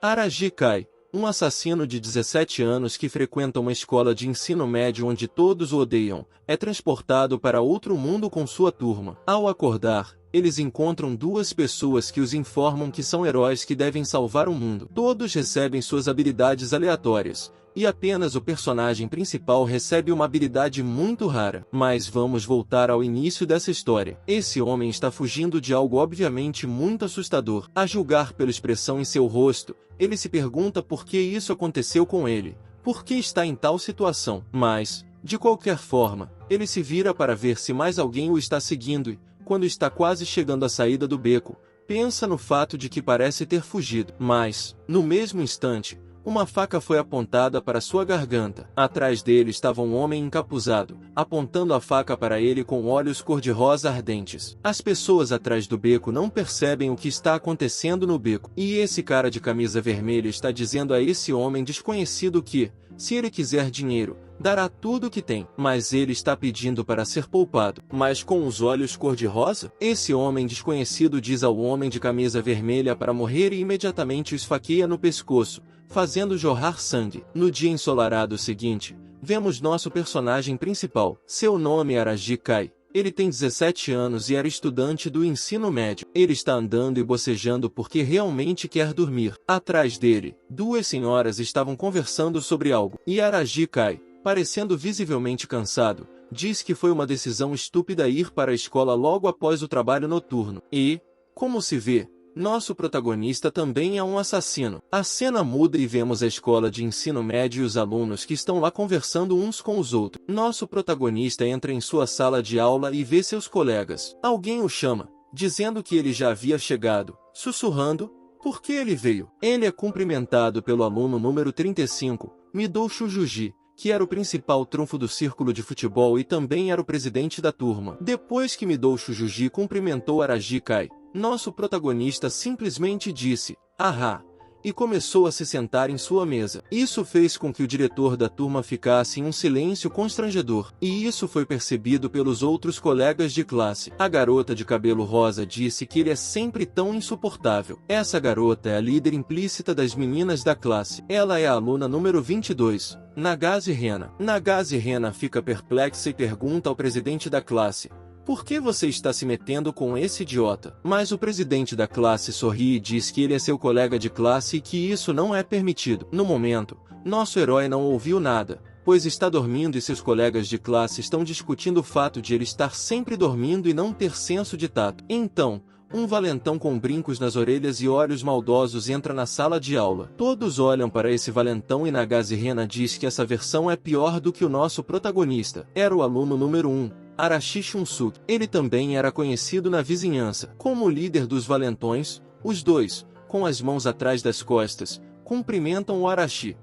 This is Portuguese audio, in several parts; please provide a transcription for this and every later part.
Arashi Kai, um assassino de 17 anos que frequenta uma escola de ensino médio onde todos o odeiam, é transportado para outro mundo com sua turma. Ao acordar, eles encontram duas pessoas que os informam que são heróis que devem salvar o mundo. Todos recebem suas habilidades aleatórias, e apenas o personagem principal recebe uma habilidade muito rara. Mas vamos voltar ao início dessa história. Esse homem está fugindo de algo obviamente muito assustador. A julgar pela expressão em seu rosto, ele se pergunta por que isso aconteceu com ele, por que está em tal situação. Mas, de qualquer forma, ele se vira para ver se mais alguém o está seguindo e, quando está quase chegando à saída do beco, pensa no fato de que parece ter fugido. Mas, no mesmo instante, uma faca foi apontada para sua garganta. Atrás dele estava um homem encapuzado, apontando a faca para ele com olhos cor-de-rosa ardentes. As pessoas atrás do beco não percebem o que está acontecendo no beco. E esse cara de camisa vermelha está dizendo a esse homem desconhecido que, se ele quiser dinheiro, dará tudo o que tem. Mas ele está pedindo para ser poupado. Mas com os olhos cor-de-rosa? Esse homem desconhecido diz ao homem de camisa vermelha para morrer e imediatamente o esfaqueia no pescoço, fazendo jorrar sangue. No dia ensolarado seguinte, vemos nosso personagem principal. Seu nome é Arashi Kai. Ele tem 17 anos e era estudante do ensino médio. Ele está andando e bocejando porque realmente quer dormir. Atrás dele, duas senhoras estavam conversando sobre algo. E Arashi Kai, parecendo visivelmente cansado, diz que foi uma decisão estúpida ir para a escola logo após o trabalho noturno. E, como se vê, nosso protagonista também é um assassino. A cena muda e vemos a escola de ensino médio e os alunos que estão lá conversando uns com os outros. Nosso protagonista entra em sua sala de aula e vê seus colegas. Alguém o chama, dizendo que ele já havia chegado, sussurrando, por que ele veio. Ele é cumprimentado pelo aluno número 35, Midou Shujuji, que era o principal trunfo do círculo de futebol e também era o presidente da turma. Depois que Midou Shujuji cumprimentou Arashi Kai, nosso protagonista simplesmente disse, "Ahá", e começou a se sentar em sua mesa. Isso fez com que o diretor da turma ficasse em um silêncio constrangedor, e isso foi percebido pelos outros colegas de classe. A garota de cabelo rosa disse que ele é sempre tão insuportável. Essa garota é a líder implícita das meninas da classe. Ela é a aluna número 22, Nagase Rena. Nagase Rena fica perplexa e pergunta ao presidente da classe, por que você está se metendo com esse idiota? Mas o presidente da classe sorri e diz que ele é seu colega de classe e que isso não é permitido. No momento, nosso herói não ouviu nada, pois está dormindo e seus colegas de classe estão discutindo o fato de ele estar sempre dormindo e não ter senso de tato. Então, um valentão com brincos nas orelhas e olhos maldosos entra na sala de aula. Todos olham para esse valentão e Nagase Rena diz que essa versão é pior do que o nosso protagonista. Era o aluno número 1. Arashi Shunsuke. Ele também era conhecido na vizinhança como o líder dos valentões. Os dois, com as mãos atrás das costas, cumprimentam o Arashi.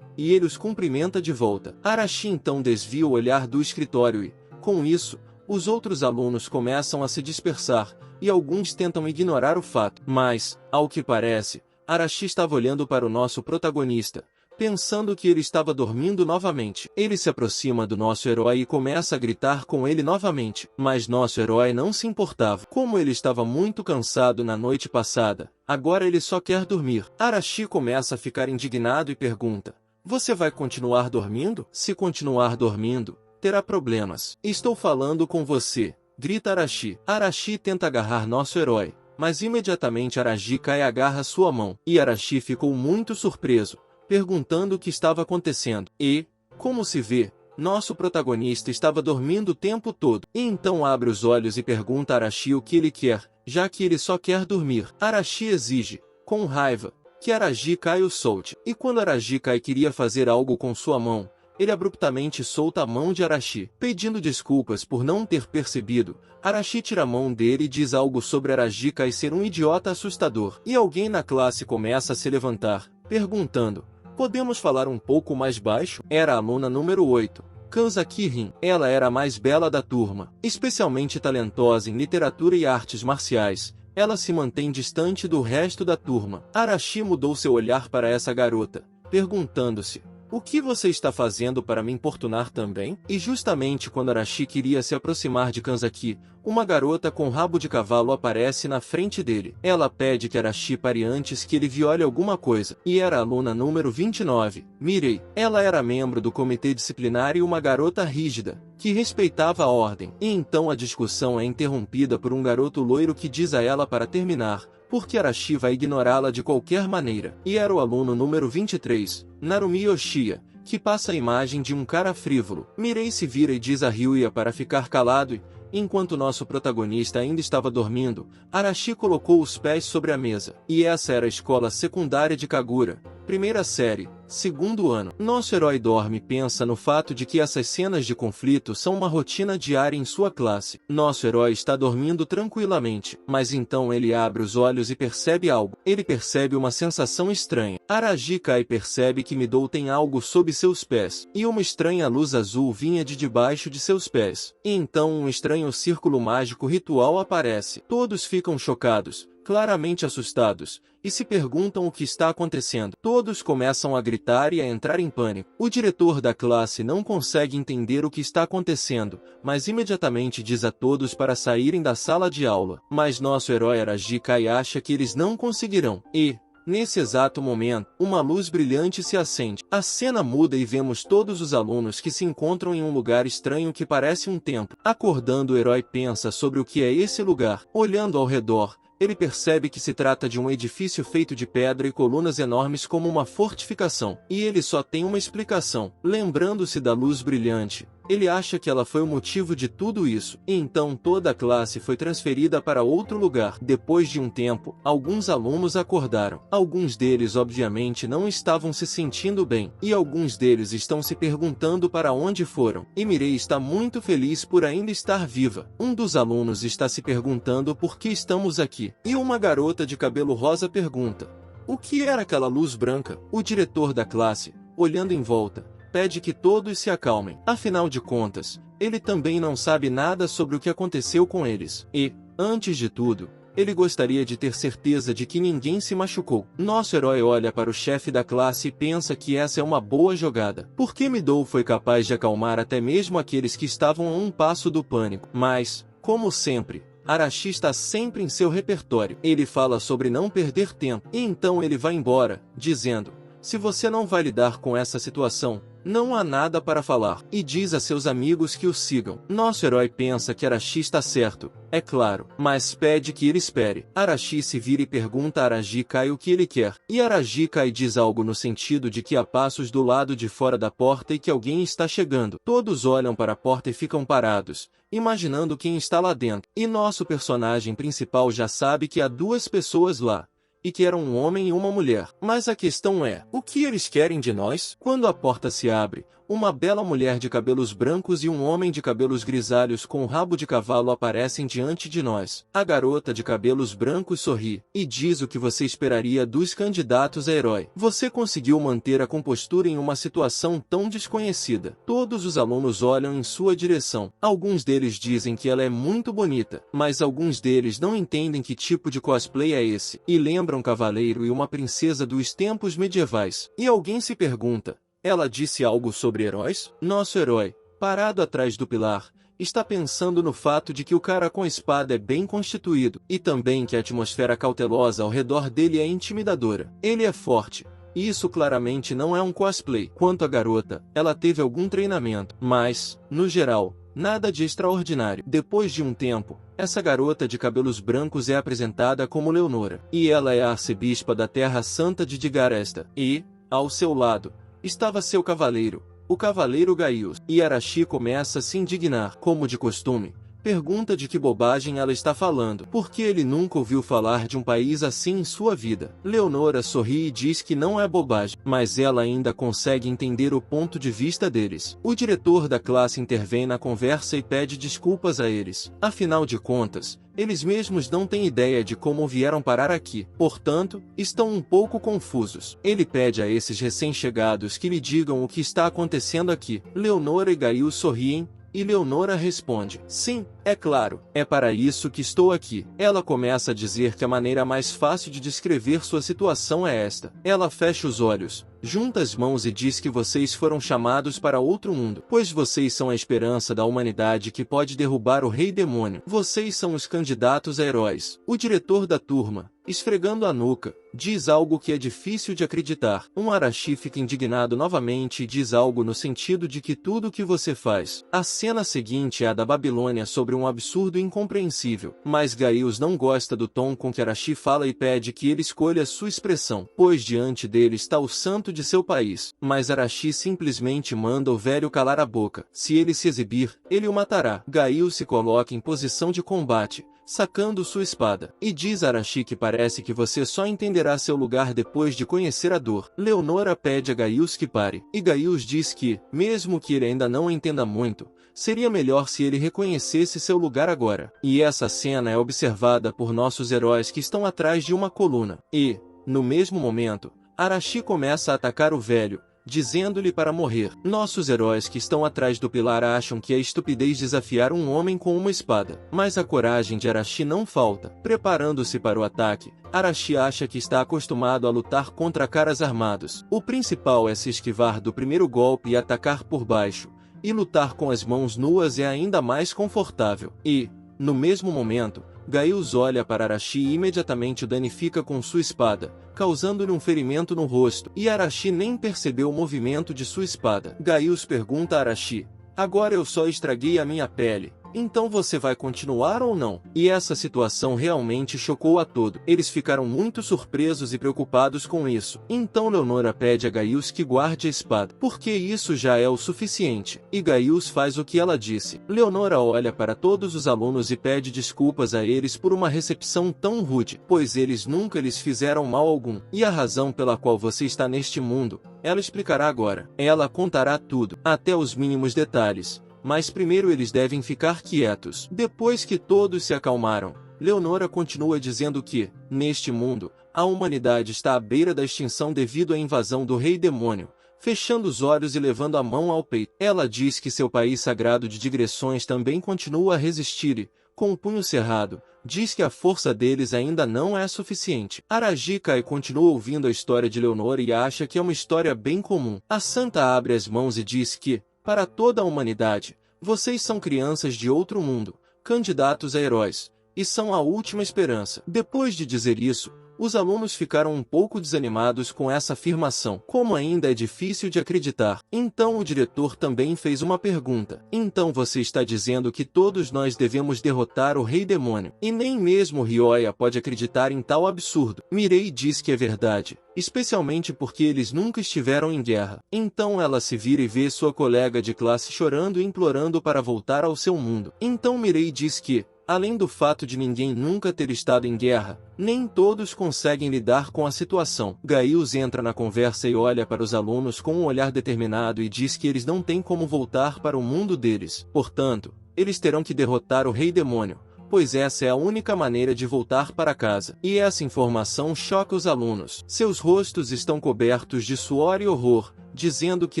E ele os cumprimenta de volta. Arashi então desvia o olhar do escritório e, com isso, os outros alunos começam a se dispersar, e alguns tentam ignorar o fato. Mas, ao que parece, Arashi estava olhando para o nosso protagonista, pensando que ele estava dormindo novamente. Ele se aproxima do nosso herói e começa a gritar com ele novamente. Mas nosso herói não se importava. Como ele estava muito cansado na noite passada, agora ele só quer dormir. Arashi começa a ficar indignado e pergunta, você vai continuar dormindo? Se continuar dormindo, terá problemas. Estou falando com você, grita Arashi. Arashi tenta agarrar nosso herói, mas imediatamente Arashi Kai agarra sua mão. E Arashi ficou muito surpreso, perguntando o que estava acontecendo. E, como se vê, nosso protagonista estava dormindo o tempo todo. E então abre os olhos e pergunta a Arashi o que ele quer, já que ele só quer dormir. Arashi exige, com raiva, que Arashi Kai o solte. E quando Arashi Kai queria fazer algo com sua mão, ele abruptamente solta a mão de Arashi. Pedindo desculpas por não ter percebido, Arashi tira a mão dele e diz algo sobre Arashi Kai ser um idiota assustador. E alguém na classe começa a se levantar, perguntando, podemos falar um pouco mais baixo? Era a aluna número 8, Kanzaki Rin. Ela era a mais bela da turma, especialmente talentosa em literatura e artes marciais. Ela se mantém distante do resto da turma. Arashi mudou seu olhar para essa garota, perguntando-se, O que você está fazendo para me importunar também? E justamente quando Arashi queria se aproximar de Kanzaki, uma garota com rabo de cavalo aparece na frente dele. Ela pede que Arashi pare antes que ele viole alguma coisa. E era a aluna número 29, Mirei. Ela era membro do comitê disciplinar e uma garota rígida, que respeitava a ordem. E então a discussão é interrompida por um garoto loiro que diz a ela para terminar, porque Arashi vai ignorá-la de qualquer maneira. E era o aluno número 23, Narumi Yoshiya, que passa a imagem de um cara frívolo. Mirei se vira e diz a Ryuya para ficar calado e, enquanto nosso protagonista ainda estava dormindo, Arashi colocou os pés sobre a mesa. E essa era a escola secundária de Kagura, primeira série, segundo ano. Nosso herói dorme e pensa no fato de que essas cenas de conflito são uma rotina diária em sua classe. Nosso herói está dormindo tranquilamente, mas então ele abre os olhos e percebe algo. Ele percebe uma sensação estranha. Arashi cai e percebe que Midou tem algo sob seus pés, e uma estranha luz azul vinha de debaixo de seus pés. E então um estranho círculo mágico ritual aparece. Todos ficam chocados, claramente assustados, e se perguntam o que está acontecendo. Todos começam a gritar e a entrar em pânico. O diretor da classe não consegue entender o que está acontecendo, mas imediatamente diz a todos para saírem da sala de aula. Mas nosso herói Arashi Kai acha que eles não conseguirão. E, nesse exato momento, uma luz brilhante se acende. A cena muda e vemos todos os alunos que se encontram em um lugar estranho que parece um templo. Acordando, o herói pensa sobre o que é esse lugar. Olhando ao redor, ele percebe que se trata de um edifício feito de pedra e colunas enormes como uma fortificação. E ele só tem uma explicação. Lembrando-se da luz brilhante, ele acha que ela foi o motivo de tudo isso. E então toda a classe foi transferida para outro lugar. Depois de um tempo, alguns alunos acordaram. Alguns deles obviamente não estavam se sentindo bem. E alguns deles estão se perguntando para onde foram. E Mirei está muito feliz por ainda estar viva. Um dos alunos está se perguntando por que estamos aqui. E uma garota de cabelo rosa pergunta: o que era aquela luz branca? O diretor da classe, olhando em volta, pede que todos se acalmem. Afinal de contas, ele também não sabe nada sobre o que aconteceu com eles. E, antes de tudo, ele gostaria de ter certeza de que ninguém se machucou. Nosso herói olha para o chefe da classe e pensa que essa é uma boa jogada, porque Midou foi capaz de acalmar até mesmo aqueles que estavam a um passo do pânico. Mas, como sempre, Arashi está sempre em seu repertório. Ele fala sobre não perder tempo. E então ele vai embora, dizendo: se você não vai lidar com essa situação, não há nada para falar. E diz a seus amigos que o sigam. Nosso herói pensa que Arashi está certo, é claro, mas pede que ele espere. Arashi se vira e pergunta a Arashi Kai o que ele quer. E Arashi Kai diz algo no sentido de que há passos do lado de fora da porta e que alguém está chegando. Todos olham para a porta e ficam parados, imaginando quem está lá dentro. E nosso personagem principal já sabe que há duas pessoas lá, e que era um homem e uma mulher. Mas a questão é, o que eles querem de nós? Quando a porta se abre, uma bela mulher de cabelos brancos e um homem de cabelos grisalhos com rabo de cavalo aparecem diante de nós. A garota de cabelos brancos sorri, e diz o que você esperaria dos candidatos a herói. Você conseguiu manter a compostura em uma situação tão desconhecida. Todos os alunos olham em sua direção. Alguns deles dizem que ela é muito bonita, mas alguns deles não entendem que tipo de cosplay é esse, e lembram um cavaleiro e uma princesa dos tempos medievais. E alguém se pergunta: ela disse algo sobre heróis? Nosso herói, parado atrás do pilar, está pensando no fato de que o cara com espada é bem constituído, e também que a atmosfera cautelosa ao redor dele é intimidadora. Ele é forte, e isso claramente não é um cosplay. Quanto à garota, ela teve algum treinamento, mas, no geral, nada de extraordinário. Depois de um tempo, essa garota de cabelos brancos é apresentada como Leonora, e ela é a arcebispa da Terra Santa de Digaresta. E, ao seu lado, estava seu cavaleiro, o cavaleiro Gaius. E Arashi começa a se indignar. Como de costume, pergunta de que bobagem ela está falando, porque ele nunca ouviu falar de um país assim em sua vida. Leonora sorri e diz que não é bobagem, mas ela ainda consegue entender o ponto de vista deles. O diretor da classe intervém na conversa e pede desculpas a eles. Afinal de contas, eles mesmos não têm ideia de como vieram parar aqui, portanto, estão um pouco confusos. Ele pede a esses recém-chegados que lhe digam o que está acontecendo aqui. Leonora e Gaius sorriem, e Leonora responde: sim, É claro, é para isso que estou aqui. Ela começa a dizer que a maneira mais fácil de descrever sua situação é esta. Ela fecha os olhos, junta as mãos e diz que vocês foram chamados para outro mundo, pois vocês são a esperança da humanidade que pode derrubar o rei demônio. Vocês são os candidatos a heróis. O diretor da turma, esfregando a nuca, diz algo que é difícil de acreditar. Arashi fica indignado novamente e diz algo no sentido de que tudo o que você faz. A cena seguinte é a da Babilônia sobre um absurdo incompreensível, mas Gaius não gosta do tom com que Arashi fala e pede que ele escolha sua expressão, pois diante dele está o santo de seu país. Mas Arashi simplesmente manda o velho calar a boca. Se ele se exibir, ele o matará. Gaius se coloca em posição de combate, sacando sua espada, e diz a Arashi que parece que você só entenderá seu lugar depois de conhecer a dor. Leonora pede a Gaius que pare, e Gaius diz que, mesmo que ele ainda não entenda muito, seria melhor se ele reconhecesse seu lugar agora. E essa cena é observada por nossos heróis que estão atrás de uma coluna. E, no mesmo momento, Arashi começa a atacar o velho, dizendo-lhe para morrer. Nossos heróis que estão atrás do pilar acham que é estupidez desafiar um homem com uma espada, mas a coragem de Arashi não falta. Preparando-se para o ataque, Arashi acha que está acostumado a lutar contra caras armados. O principal é se esquivar do primeiro golpe e atacar por baixo, e lutar com as mãos nuas é ainda mais confortável. E, no mesmo momento, Gaius olha para Arashi e imediatamente o danifica com sua espada, causando-lhe um ferimento no rosto, e Arashi nem percebeu o movimento de sua espada. Gaius pergunta a Arashi: agora eu só estraguei a minha pele, então você vai continuar ou não? E essa situação realmente chocou a todos. Eles ficaram muito surpresos e preocupados com isso. Então Leonora pede a Gaius que guarde a espada, porque isso já é o suficiente. E Gaius faz o que ela disse. Leonora olha para todos os alunos e pede desculpas a eles por uma recepção tão rude, pois eles nunca lhes fizeram mal algum. E a razão pela qual você está neste mundo, ela explicará agora. Ela contará tudo, até os mínimos detalhes. Mas primeiro eles devem ficar quietos. Depois que todos se acalmaram, Leonora continua dizendo que, neste mundo, a humanidade está à beira da extinção devido à invasão do rei demônio. Fechando os olhos e levando a mão ao peito, ela diz que seu país sagrado de digressões também continua a resistir e, com o punho cerrado, diz que a força deles ainda não é suficiente. Arashi Kai continua ouvindo a história de Leonora e acha que é uma história bem comum. A santa abre as mãos e diz que, para toda a humanidade, vocês são crianças de outro mundo, candidatos a heróis, e são a última esperança. Depois de dizer isso, os alunos ficaram um pouco desanimados com essa afirmação. Como ainda é difícil de acreditar, então o diretor também fez uma pergunta. Então você está dizendo que todos nós devemos derrotar o rei demônio, e nem mesmo Ryoya pode acreditar em tal absurdo. Mirei diz que é verdade, especialmente porque eles nunca estiveram em guerra. Então ela se vira e vê sua colega de classe chorando e implorando para voltar ao seu mundo. Então Mirei diz que, além do fato de ninguém nunca ter estado em guerra, nem todos conseguem lidar com a situação. Gaius entra na conversa e olha para os alunos com um olhar determinado e diz que eles não têm como voltar para o mundo deles. Portanto, eles terão que derrotar o rei demônio, pois essa é a única maneira de voltar para casa. E essa informação choca os alunos. Seus rostos estão cobertos de suor e horror, dizendo que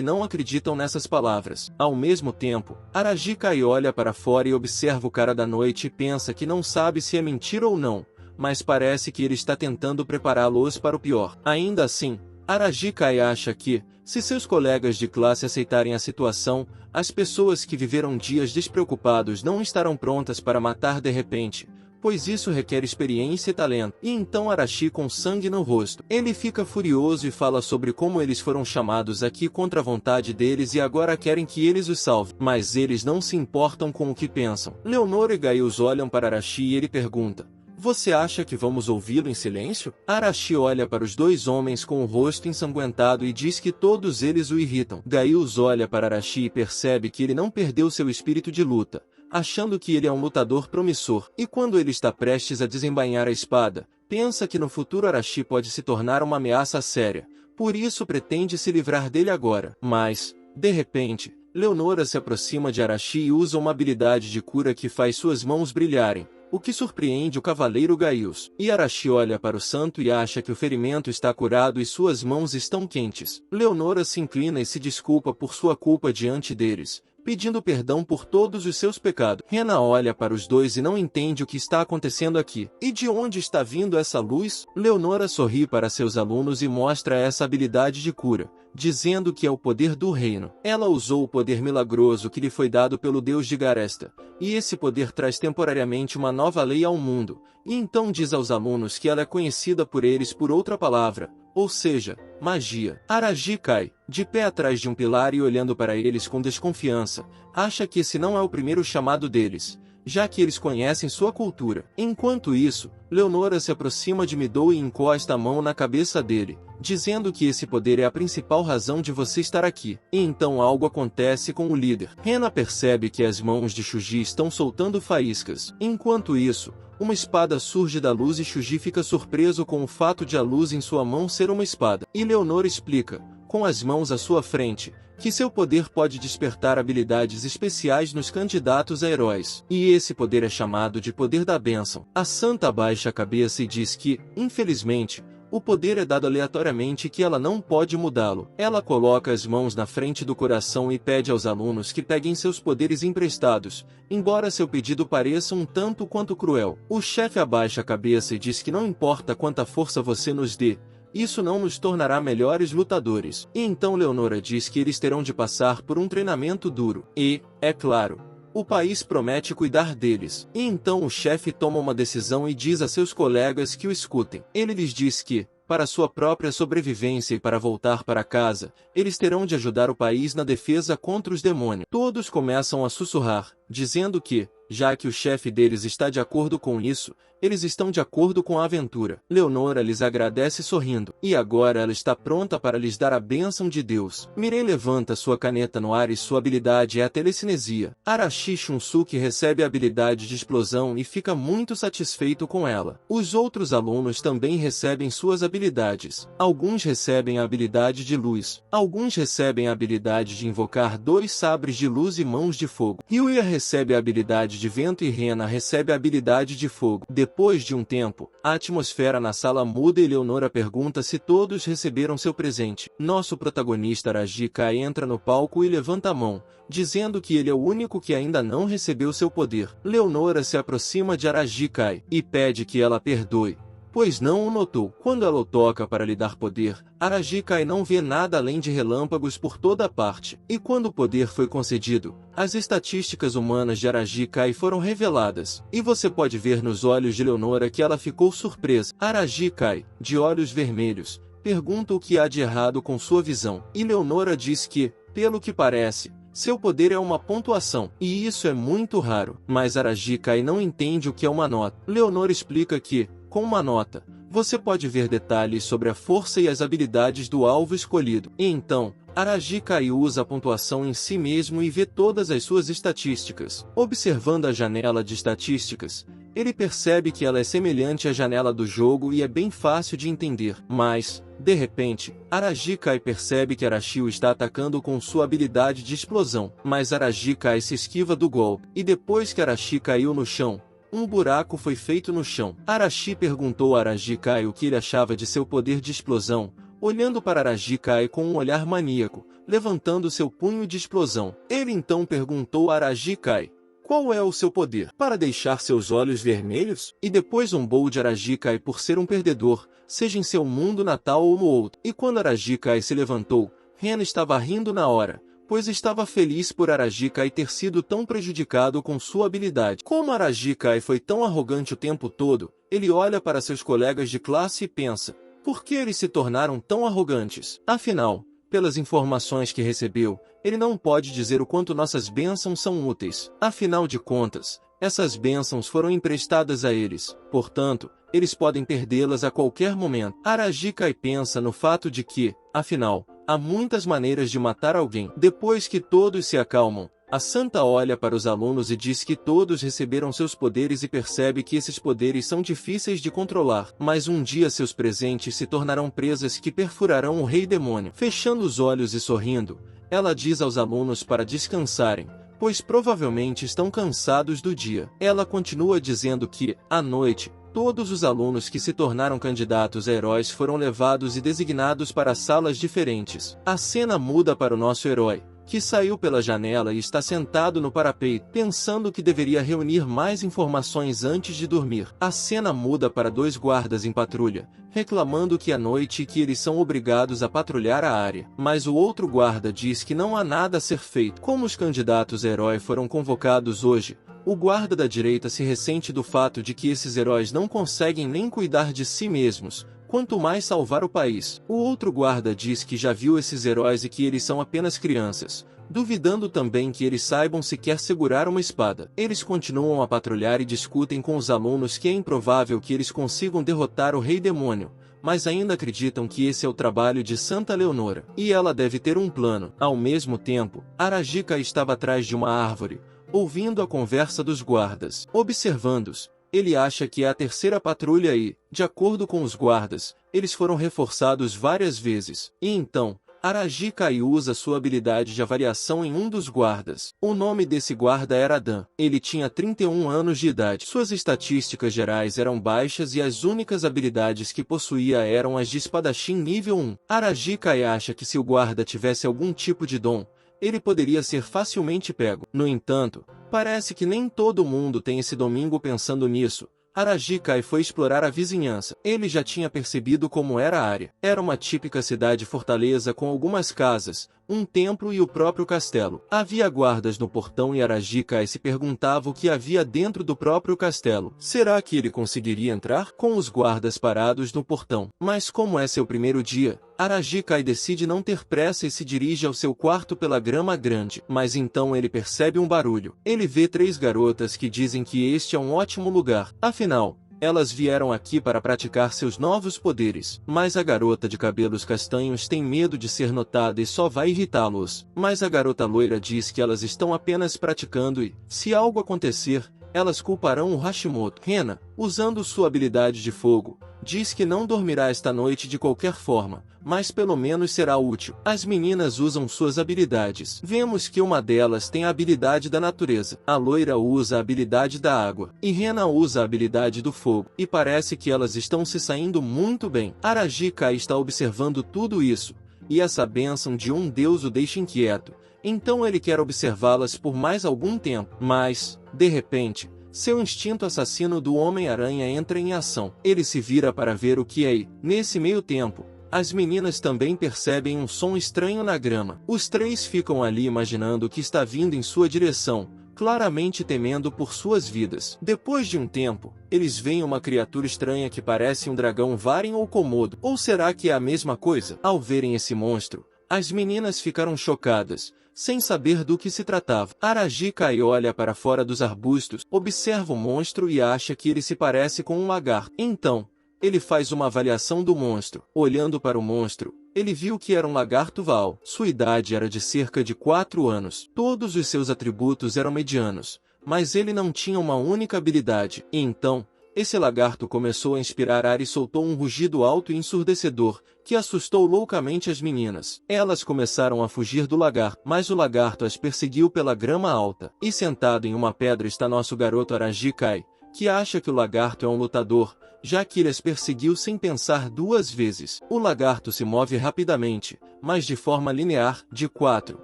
não acreditam nessas palavras. Ao mesmo tempo, Arashi Kai olha para fora e observa o cara da noite e pensa que não sabe se é mentira ou não, mas parece que ele está tentando prepará-los para o pior. Ainda assim, Arashi Kai acha que, se seus colegas de classe aceitarem a situação, as pessoas que viveram dias despreocupados não estarão prontas para matar de repente, pois isso requer experiência e talento. E então Arashi com sangue no rosto. Ele fica furioso e fala sobre como eles foram chamados aqui contra a vontade deles e agora querem que eles os salvem. Mas eles não se importam com o que pensam. Leonora e Gaius olham para Arashi e ele pergunta: você acha que vamos ouvi-lo em silêncio? Arashi olha para os dois homens com o rosto ensanguentado e diz que todos eles o irritam. Gaius olha para Arashi e percebe que ele não perdeu seu espírito de luta, achando que ele é um lutador promissor. E quando ele está prestes a desembainhar a espada, pensa que no futuro Arashi pode se tornar uma ameaça séria, por isso pretende se livrar dele agora. Mas, de repente, Leonora se aproxima de Arashi e usa uma habilidade de cura que faz suas mãos brilharem, o que surpreende o cavaleiro Gaius. E Arashi olha para o santo e acha que o ferimento está curado e suas mãos estão quentes. Leonora se inclina e se desculpa por sua culpa diante deles, pedindo perdão por todos os seus pecados. Hannah olha para os dois e não entende o que está acontecendo aqui. E de onde está vindo essa luz? Leonora sorri para seus alunos e mostra essa habilidade de cura, dizendo que é o poder do reino. Ela usou o poder milagroso que lhe foi dado pelo deus de Garesta, e esse poder traz temporariamente uma nova lei ao mundo, e então diz aos alunos que ela é conhecida por eles por outra palavra, ou seja, magia. Araji cai, de pé atrás de um pilar e olhando para eles com desconfiança, acha que esse não é o primeiro chamado deles, já que eles conhecem sua cultura. Enquanto isso, Leonora se aproxima de Midou e encosta a mão na cabeça dele, dizendo que esse poder é a principal razão de você estar aqui. E então algo acontece com o líder. Hannah percebe que as mãos de Shuji estão soltando faíscas. Enquanto isso, uma espada surge da luz e Shuji fica surpreso com o fato de a luz em sua mão ser uma espada. E Leonora explica, com as mãos à sua frente, que seu poder pode despertar habilidades especiais nos candidatos a heróis. E esse poder é chamado de poder da bênção. A santa baixa a cabeça e diz que, infelizmente, o poder é dado aleatoriamente e que ela não pode mudá-lo. Ela coloca as mãos na frente do coração e pede aos alunos que peguem seus poderes emprestados, embora seu pedido pareça um tanto quanto cruel. O chefe abaixa a cabeça e diz que não importa quanta força você nos dê, isso não nos tornará melhores lutadores. E então Leonora diz que eles terão de passar por um treinamento duro. E, é claro, o país promete cuidar deles. E então o chefe toma uma decisão e diz a seus colegas que o escutem. Ele lhes diz que, para sua própria sobrevivência e para voltar para casa, eles terão de ajudar o país na defesa contra os demônios. Todos começam a sussurrar, dizendo que, já que o chefe deles está de acordo com isso, eles estão de acordo com a aventura. Leonora lhes agradece sorrindo, e agora ela está pronta para lhes dar a bênção de Deus. Mirai levanta sua caneta no ar e sua habilidade é a telecinesia. Arashi Shunsuke recebe a habilidade de explosão e fica muito satisfeito com ela. Os outros alunos também recebem suas habilidades. Alguns recebem a habilidade de luz. Alguns recebem a habilidade de invocar 2 sabres de luz e mãos de fogo. Ryuya recebe a habilidade de vento e Rena recebe a habilidade de fogo. Depois de um tempo, a atmosfera na sala muda e Leonora pergunta se todos receberam seu presente. Nosso protagonista Arajika entra no palco e levanta a mão, dizendo que ele é o único que ainda não recebeu seu poder. Leonora se aproxima de Arajika e pede que ela perdoe, pois não o notou. Quando ela o toca para lhe dar poder, Arajika não vê nada além de relâmpagos por toda parte. E quando o poder foi concedido, as estatísticas humanas de Arajika foram reveladas. E você pode ver nos olhos de Leonora que ela ficou surpresa. Arajika, de olhos vermelhos, pergunta o que há de errado com sua visão. E Leonora diz que, pelo que parece, seu poder é uma pontuação, e isso é muito raro. Mas Arajika não entende o que é uma nota. Leonora explica que, com uma nota, você pode ver detalhes sobre a força e as habilidades do alvo escolhido. E então, Arajika usa a pontuação em si mesmo e vê todas as suas estatísticas. Observando a janela de estatísticas, ele percebe que ela é semelhante à janela do jogo e é bem fácil de entender. Mas, de repente, Arajika percebe que Arashi o está atacando com sua habilidade de explosão. Mas Arajika se esquiva do golpe. E depois que Arashi caiu no chão, um buraco foi feito no chão. Arashi perguntou a Arajika o que ele achava de seu poder de explosão, olhando para Arajika com um olhar maníaco, levantando seu punho de explosão. Ele então perguntou a Arajika: qual é o seu poder? Para deixar seus olhos vermelhos? E depois zombou de Arajika por ser um perdedor, seja em seu mundo natal ou no outro. E quando Arajika se levantou, Rena estava rindo na hora, pois estava feliz por Arajika ter sido tão prejudicado com sua habilidade. Como Arajika foi tão arrogante o tempo todo, ele olha para seus colegas de classe e pensa, por que eles se tornaram tão arrogantes? Afinal, pelas informações que recebeu, ele não pode dizer o quanto nossas bênçãos são úteis. Afinal de contas, essas bênçãos foram emprestadas a eles, portanto, eles podem perdê-las a qualquer momento. Arajika pensa no fato de que, afinal, há muitas maneiras de matar alguém. Depois que todos se acalmam, a santa olha para os alunos e diz que todos receberam seus poderes e percebe que esses poderes são difíceis de controlar. Mas um dia seus presentes se tornarão presas que perfurarão o rei demônio. Fechando os olhos e sorrindo, ela diz aos alunos para descansarem, pois provavelmente estão cansados do dia. Ela continua dizendo que, à noite, todos os alunos que se tornaram candidatos a heróis foram levados e designados para salas diferentes. A cena muda para o nosso herói, que saiu pela janela e está sentado no parapeito, pensando que deveria reunir mais informações antes de dormir. A cena muda para dois guardas em patrulha, reclamando que é noite e que eles são obrigados a patrulhar a área. Mas o outro guarda diz que não há nada a ser feito. Como os candidatos a herói foram convocados hoje, o guarda da direita se ressente do fato de que esses heróis não conseguem nem cuidar de si mesmos, quanto mais salvar o país. O outro guarda diz que já viu esses heróis e que eles são apenas crianças, duvidando também que eles saibam sequer segurar uma espada. Eles continuam a patrulhar e discutem com os alunos que é improvável que eles consigam derrotar o Rei Demônio, mas ainda acreditam que esse é o trabalho de Santa Leonora, e ela deve ter um plano. Ao mesmo tempo, Arajika estava atrás de uma árvore, ouvindo a conversa dos guardas. Observando-os, ele acha que é a terceira patrulha e, de acordo com os guardas, eles foram reforçados várias vezes. E então, Arajika usa sua habilidade de avaliação em um dos guardas. O nome desse guarda era Dan. Ele tinha 31 anos de idade. Suas estatísticas gerais eram baixas e as únicas habilidades que possuía eram as de espadachim nível 1. Arajika acha que se o guarda tivesse algum tipo de dom, ele poderia ser facilmente pego. No entanto, parece que nem todo mundo tem esse domingo. Pensando nisso, Arajika foi explorar a vizinhança. Ele já tinha percebido como era a área. Era uma típica cidade-fortaleza com algumas casas, um templo e o próprio castelo. Havia guardas no portão e Arajika se perguntava o que havia dentro do próprio castelo. Será que ele conseguiria entrar? Com os guardas parados no portão. Mas como é seu primeiro dia, Arajika decide não ter pressa e se dirige ao seu quarto pela grama grande. Mas então ele percebe um barulho. Ele vê 3 garotas que dizem que este é um ótimo lugar. Afinal, elas vieram aqui para praticar seus novos poderes. Mas a garota de cabelos castanhos tem medo de ser notada e só vai irritá-los. Mas a garota loira diz que elas estão apenas praticando e, se algo acontecer, elas culparão o Hashimoto. Rena, usando sua habilidade de fogo, diz que não dormirá esta noite de qualquer forma, mas pelo menos será útil. As meninas usam suas habilidades. Vemos que uma delas tem a habilidade da natureza. A loira usa a habilidade da água. E Rena usa a habilidade do fogo. E parece que elas estão se saindo muito bem. Arajika está observando tudo isso, e essa bênção de um deus o deixa inquieto. Então ele quer observá-las por mais algum tempo. Mas, de repente, seu instinto assassino do Homem-Aranha entra em ação. Ele se vira para ver o que é e, nesse meio tempo, as meninas também percebem um som estranho na grama. Os 3 ficam ali imaginando o que está vindo em sua direção, claramente temendo por suas vidas. Depois de um tempo, eles veem uma criatura estranha que parece um dragão Varen ou Komodo. Ou será que é a mesma coisa? Ao verem esse monstro, as meninas ficaram chocadas, sem saber do que se tratava. Arajika olha para fora dos arbustos, observa o monstro e acha que ele se parece com um lagarto. Então, ele faz uma avaliação do monstro. Olhando para o monstro, ele viu que era um lagarto Val. Sua idade era de cerca de 4 anos. Todos os seus atributos eram medianos, mas ele não tinha uma única habilidade. E então, esse lagarto começou a inspirar ar e soltou um rugido alto e ensurdecedor, que assustou loucamente as meninas. Elas começaram a fugir do lagarto, mas o lagarto as perseguiu pela grama alta. E sentado em uma pedra está nosso garoto Arajika, que acha que o lagarto é um lutador, já que ele as perseguiu sem pensar 2 vezes. O lagarto se move rapidamente, mas de forma linear, de 4,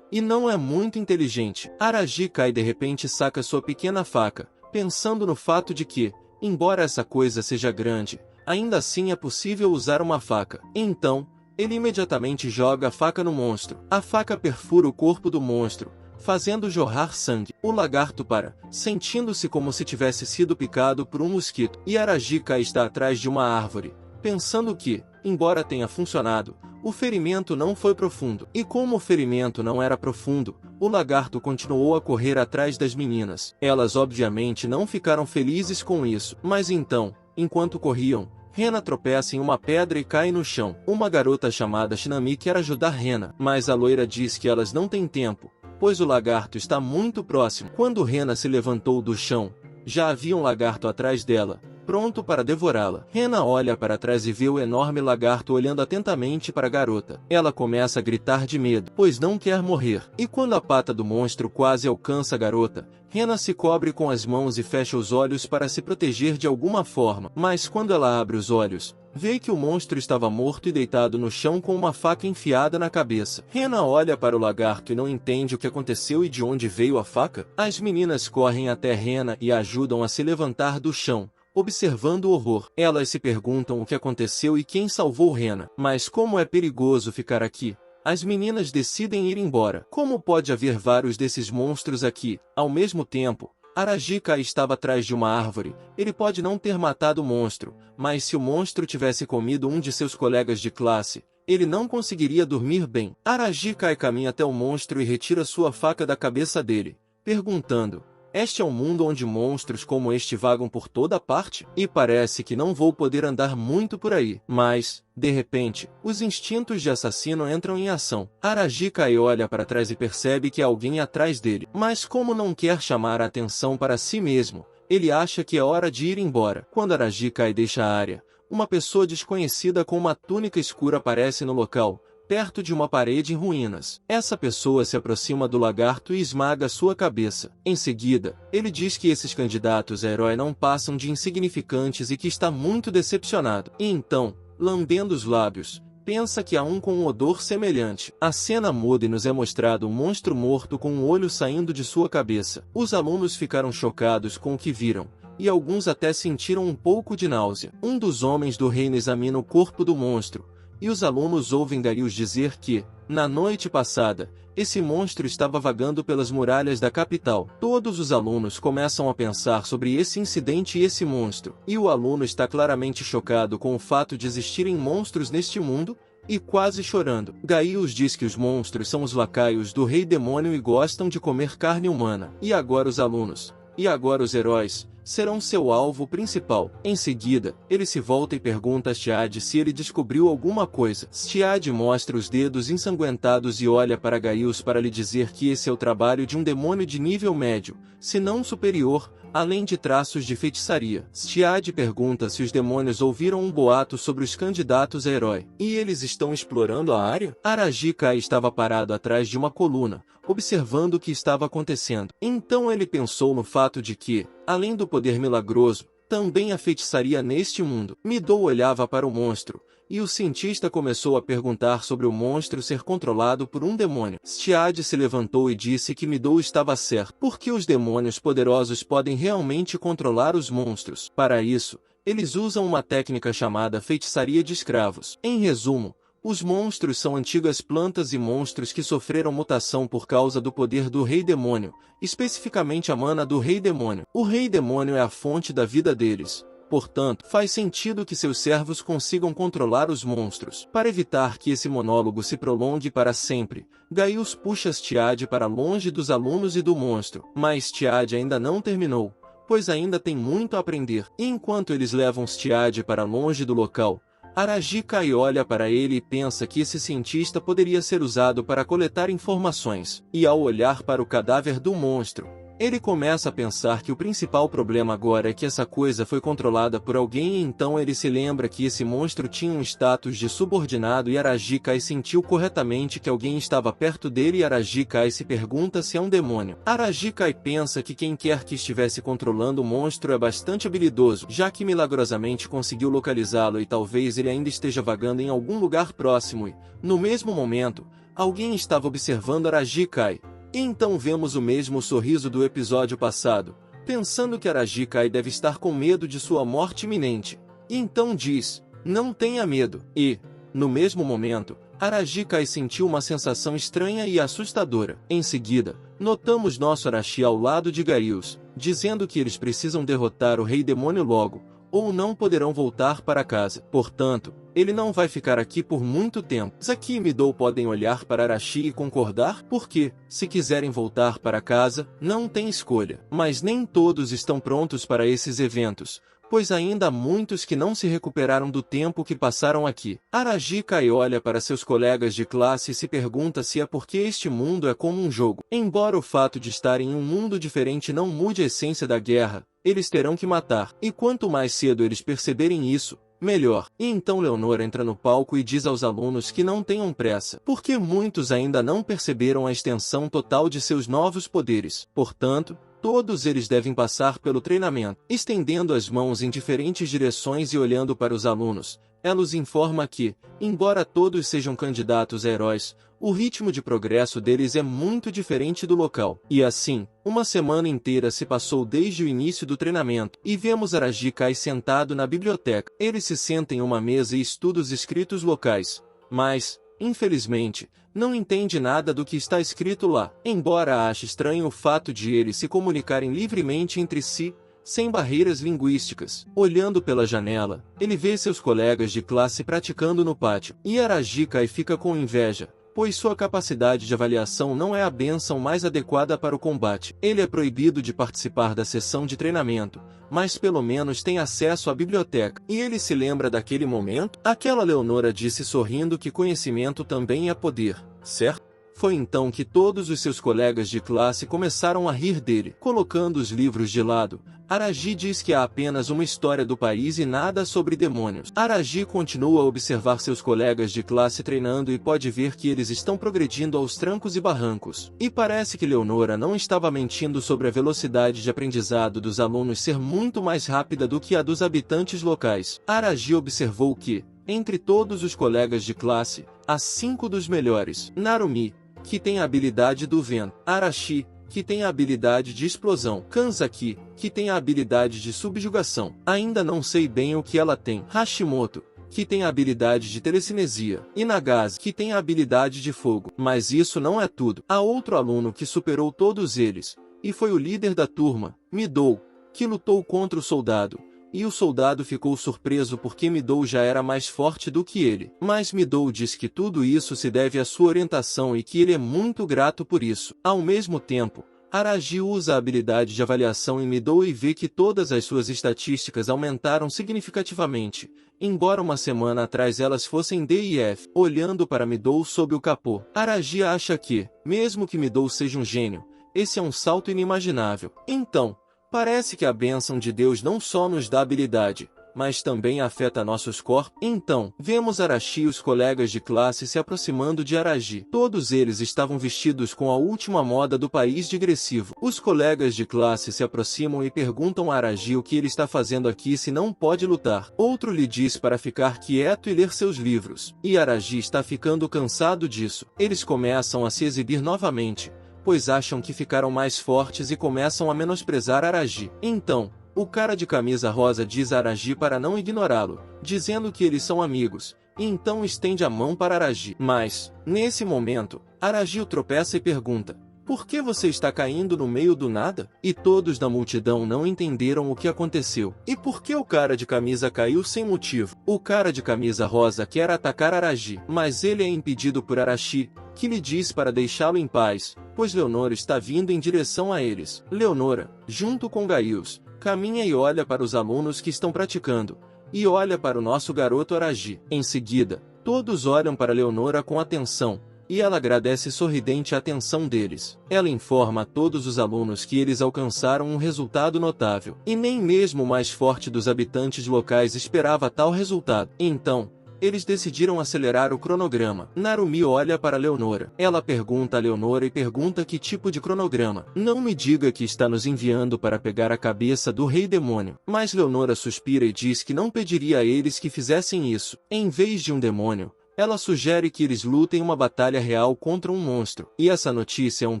e não é muito inteligente. Arajika de repente saca sua pequena faca, pensando no fato de que, embora essa coisa seja grande, ainda assim é possível usar uma faca. Então, ele imediatamente joga a faca no monstro. A faca perfura o corpo do monstro, fazendo jorrar sangue. O lagarto para, sentindo-se como se tivesse sido picado por um mosquito. E Arajika está atrás de uma árvore, pensando que, embora tenha funcionado, o ferimento não foi profundo. E como o ferimento não era profundo, o lagarto continuou a correr atrás das meninas. Elas obviamente não ficaram felizes com isso. Mas então, enquanto corriam, Rena tropeça em uma pedra e cai no chão. Uma garota chamada Shinami quer ajudar Rena, mas a loira diz que elas não têm tempo, pois o lagarto está muito próximo. Quando Rena se levantou do chão, já havia um lagarto atrás dela, pronto para devorá-la. Rena olha para trás e vê o enorme lagarto olhando atentamente para a garota. Ela começa a gritar de medo, pois não quer morrer. E quando a pata do monstro quase alcança a garota, Rena se cobre com as mãos e fecha os olhos para se proteger de alguma forma. Mas quando ela abre os olhos, vê que o monstro estava morto e deitado no chão com uma faca enfiada na cabeça. Rena olha para o lagarto e não entende o que aconteceu e de onde veio a faca. As meninas correm até Rena e a ajudam a se levantar do chão, observando o horror. Elas se perguntam o que aconteceu e quem salvou Rena. Mas como é perigoso ficar aqui, as meninas decidem ir embora. Como pode haver vários desses monstros aqui, ao mesmo tempo? Arajika estava atrás de uma árvore. Ele pode não ter matado o monstro, mas se o monstro tivesse comido um de seus colegas de classe, ele não conseguiria dormir bem. Arajika caminha até o monstro e retira sua faca da cabeça dele, perguntando: este é um mundo onde monstros como este vagam por toda parte? E parece que não vou poder andar muito por aí. Mas, de repente, os instintos de assassino entram em ação. Arajika olha para trás e percebe que há alguém atrás dele. Mas como não quer chamar a atenção para si mesmo, ele acha que é hora de ir embora. Quando Arajika deixa a área, uma pessoa desconhecida com uma túnica escura aparece no local, perto de uma parede em ruínas. Essa pessoa se aproxima do lagarto e esmaga sua cabeça. Em seguida, ele diz que esses candidatos a herói não passam de insignificantes e que está muito decepcionado. E então, lambendo os lábios, pensa que há um com um odor semelhante. A cena muda e nos é mostrado um monstro morto com um olho saindo de sua cabeça. Os alunos ficaram chocados com o que viram, e alguns até sentiram um pouco de náusea. Um dos homens do reino examina o corpo do monstro, e os alunos ouvem Gaius dizer que, na noite passada, esse monstro estava vagando pelas muralhas da capital. Todos os alunos começam a pensar sobre esse incidente e esse monstro, e o aluno está claramente chocado com o fato de existirem monstros neste mundo, e quase chorando. Gaius diz que os monstros são os lacaios do rei demônio e gostam de comer carne humana. E agora os alunos, e agora os heróis, serão seu alvo principal. Em seguida, ele se volta e pergunta a Stiad se ele descobriu alguma coisa. Stiad mostra os dedos ensanguentados e olha para Gaius para lhe dizer que esse é o trabalho de um demônio de nível médio, se não superior, além de traços de feitiçaria. Stiad pergunta se os demônios ouviram um boato sobre os candidatos a herói. E eles estão explorando a área? Arajika estava parado atrás de uma coluna, observando o que estava acontecendo. Então ele pensou no fato de que, além do poder milagroso, também há feitiçaria neste mundo. Midou olhava para o monstro, e o cientista começou a perguntar sobre o monstro ser controlado por um demônio. Stiad se levantou e disse que Midou estava certo, porque os demônios poderosos podem realmente controlar os monstros. Para isso, eles usam uma técnica chamada feitiçaria de escravos. Em resumo, os monstros são antigas plantas e monstros que sofreram mutação por causa do poder do Rei Demônio, especificamente a mana do Rei Demônio. O Rei Demônio é a fonte da vida deles. Portanto, faz sentido que seus servos consigam controlar os monstros. Para evitar que esse monólogo se prolongue para sempre, Gaius puxa Stiad para longe dos alunos e do monstro. Mas Stiad ainda não terminou, pois ainda tem muito a aprender. E enquanto eles levam Stiad para longe do local, Arajika olha para ele e pensa que esse cientista poderia ser usado para coletar informações. E ao olhar para o cadáver do monstro, ele começa a pensar que o principal problema agora é que essa coisa foi controlada por alguém e então ele se lembra que esse monstro tinha um status de subordinado e Arajika sentiu corretamente que alguém estava perto dele e Arajika se pergunta se é um demônio. Arajika pensa que quem quer que estivesse controlando o monstro é bastante habilidoso, já que milagrosamente conseguiu localizá-lo e talvez ele ainda esteja vagando em algum lugar próximo e, no mesmo momento, alguém estava observando Arajika. E então vemos o mesmo sorriso do episódio passado, pensando que Arajika deve estar com medo de sua morte iminente. E então diz: não tenha medo. E, no mesmo momento, Arajika sentiu uma sensação estranha e assustadora. Em seguida, notamos nosso Arashi ao lado de Gaius, dizendo que eles precisam derrotar o Rei Demônio logo, ou não poderão voltar para casa. Portanto, ele não vai ficar aqui por muito tempo. Saki e Midou podem olhar para Arashi e concordar, porque, se quiserem voltar para casa, não tem escolha. Mas nem todos estão prontos para esses eventos, pois ainda há muitos que não se recuperaram do tempo que passaram aqui. Arajika olha para seus colegas de classe e se pergunta se é porque este mundo é como um jogo. Embora o fato de estar em um mundo diferente não mude a essência da guerra, eles terão que matar. E quanto mais cedo eles perceberem isso, melhor. E então Leonor entra no palco e diz aos alunos que não tenham pressa, porque muitos ainda não perceberam a extensão total de seus novos poderes. Portanto, todos eles devem passar pelo treinamento. Estendendo as mãos em diferentes direções e olhando para os alunos, ela os informa que, embora todos sejam candidatos a heróis, o ritmo de progresso deles é muito diferente do local. E assim, uma semana inteira se passou desde o início do treinamento, e vemos Araji Kai sentado na biblioteca. Ele se senta em uma mesa e estuda os escritos locais, mas, infelizmente, não entende nada do que está escrito lá. Embora ache estranho o fato de eles se comunicarem livremente entre si, sem barreiras linguísticas. Olhando pela janela, ele vê seus colegas de classe praticando no pátio, e Araji Kai fica com inveja, pois sua capacidade de avaliação não é a bênção mais adequada para o combate. Ele é proibido de participar da sessão de treinamento, mas pelo menos tem acesso à biblioteca. E ele se lembra daquele momento? Aquela Leonora disse sorrindo que conhecimento também é poder, certo? Foi então que todos os seus colegas de classe começaram a rir dele. Colocando os livros de lado, Araji diz que há apenas uma história do país e nada sobre demônios. Araji continua a observar seus colegas de classe treinando e pode ver que eles estão progredindo aos trancos e barrancos. E parece que Leonora não estava mentindo sobre a velocidade de aprendizado dos alunos ser muito mais rápida do que a dos habitantes locais. Araji observou que, entre todos os colegas de classe, há 5 dos melhores. Narumi, que tem a habilidade do vento. Arashi, que tem a habilidade de explosão. Kanzaki, que tem a habilidade de subjugação. Ainda não sei bem o que ela tem. Hashimoto, que tem a habilidade de telecinesia. E Nagase, que tem a habilidade de fogo. Mas isso não é tudo. Há outro aluno que superou todos eles, e foi o líder da turma, Midou, que lutou contra o soldado. E o soldado ficou surpreso porque Midou já era mais forte do que ele. Mas Midou diz que tudo isso se deve à sua orientação e que ele é muito grato por isso. Ao mesmo tempo, Araji usa a habilidade de avaliação em Midou e vê que todas as suas estatísticas aumentaram significativamente, embora uma semana atrás elas fossem D e F. Olhando para Midou sob o capô, Araji acha que, mesmo que Midou seja um gênio, esse é um salto inimaginável. Então, parece que a bênção de Deus não só nos dá habilidade, mas também afeta nossos corpos. Então, vemos Arashi e os colegas de classe se aproximando de Araji. Todos eles estavam vestidos com a última moda do país digressivo. Os colegas de classe se aproximam e perguntam a Araji o que ele está fazendo aqui se não pode lutar. Outro lhe diz para ficar quieto e ler seus livros. E Araji está ficando cansado disso. Eles começam a se exibir novamente, pois acham que ficaram mais fortes e começam a menosprezar Araji. Então, o cara de camisa rosa diz a Araji para não ignorá-lo, dizendo que eles são amigos, e então estende a mão para Araji. Mas, nesse momento, Araji o tropeça e pergunta: "Por que você está caindo no meio do nada?" E todos da multidão não entenderam o que aconteceu. E por que o cara de camisa caiu sem motivo? O cara de camisa rosa quer atacar Araji, mas ele é impedido por Arashi, que lhe diz para deixá-lo em paz, pois Leonora está vindo em direção a eles. Leonora, junto com Gaius, caminha e olha para os alunos que estão praticando, e olha para o nosso garoto Araji. Em seguida, todos olham para Leonora com atenção, e ela agradece sorridente a atenção deles. Ela informa a todos os alunos que eles alcançaram um resultado notável, e nem mesmo o mais forte dos habitantes locais esperava tal resultado. Então, eles decidiram acelerar o cronograma. Narumi olha para Leonora. Ela pergunta a Leonora e pergunta que tipo de cronograma. Não me diga que está nos enviando para pegar a cabeça do rei demônio. Mas Leonora suspira e diz que não pediria a eles que fizessem isso. Em vez de um demônio, ela sugere que eles lutem uma batalha real contra um monstro. E essa notícia é um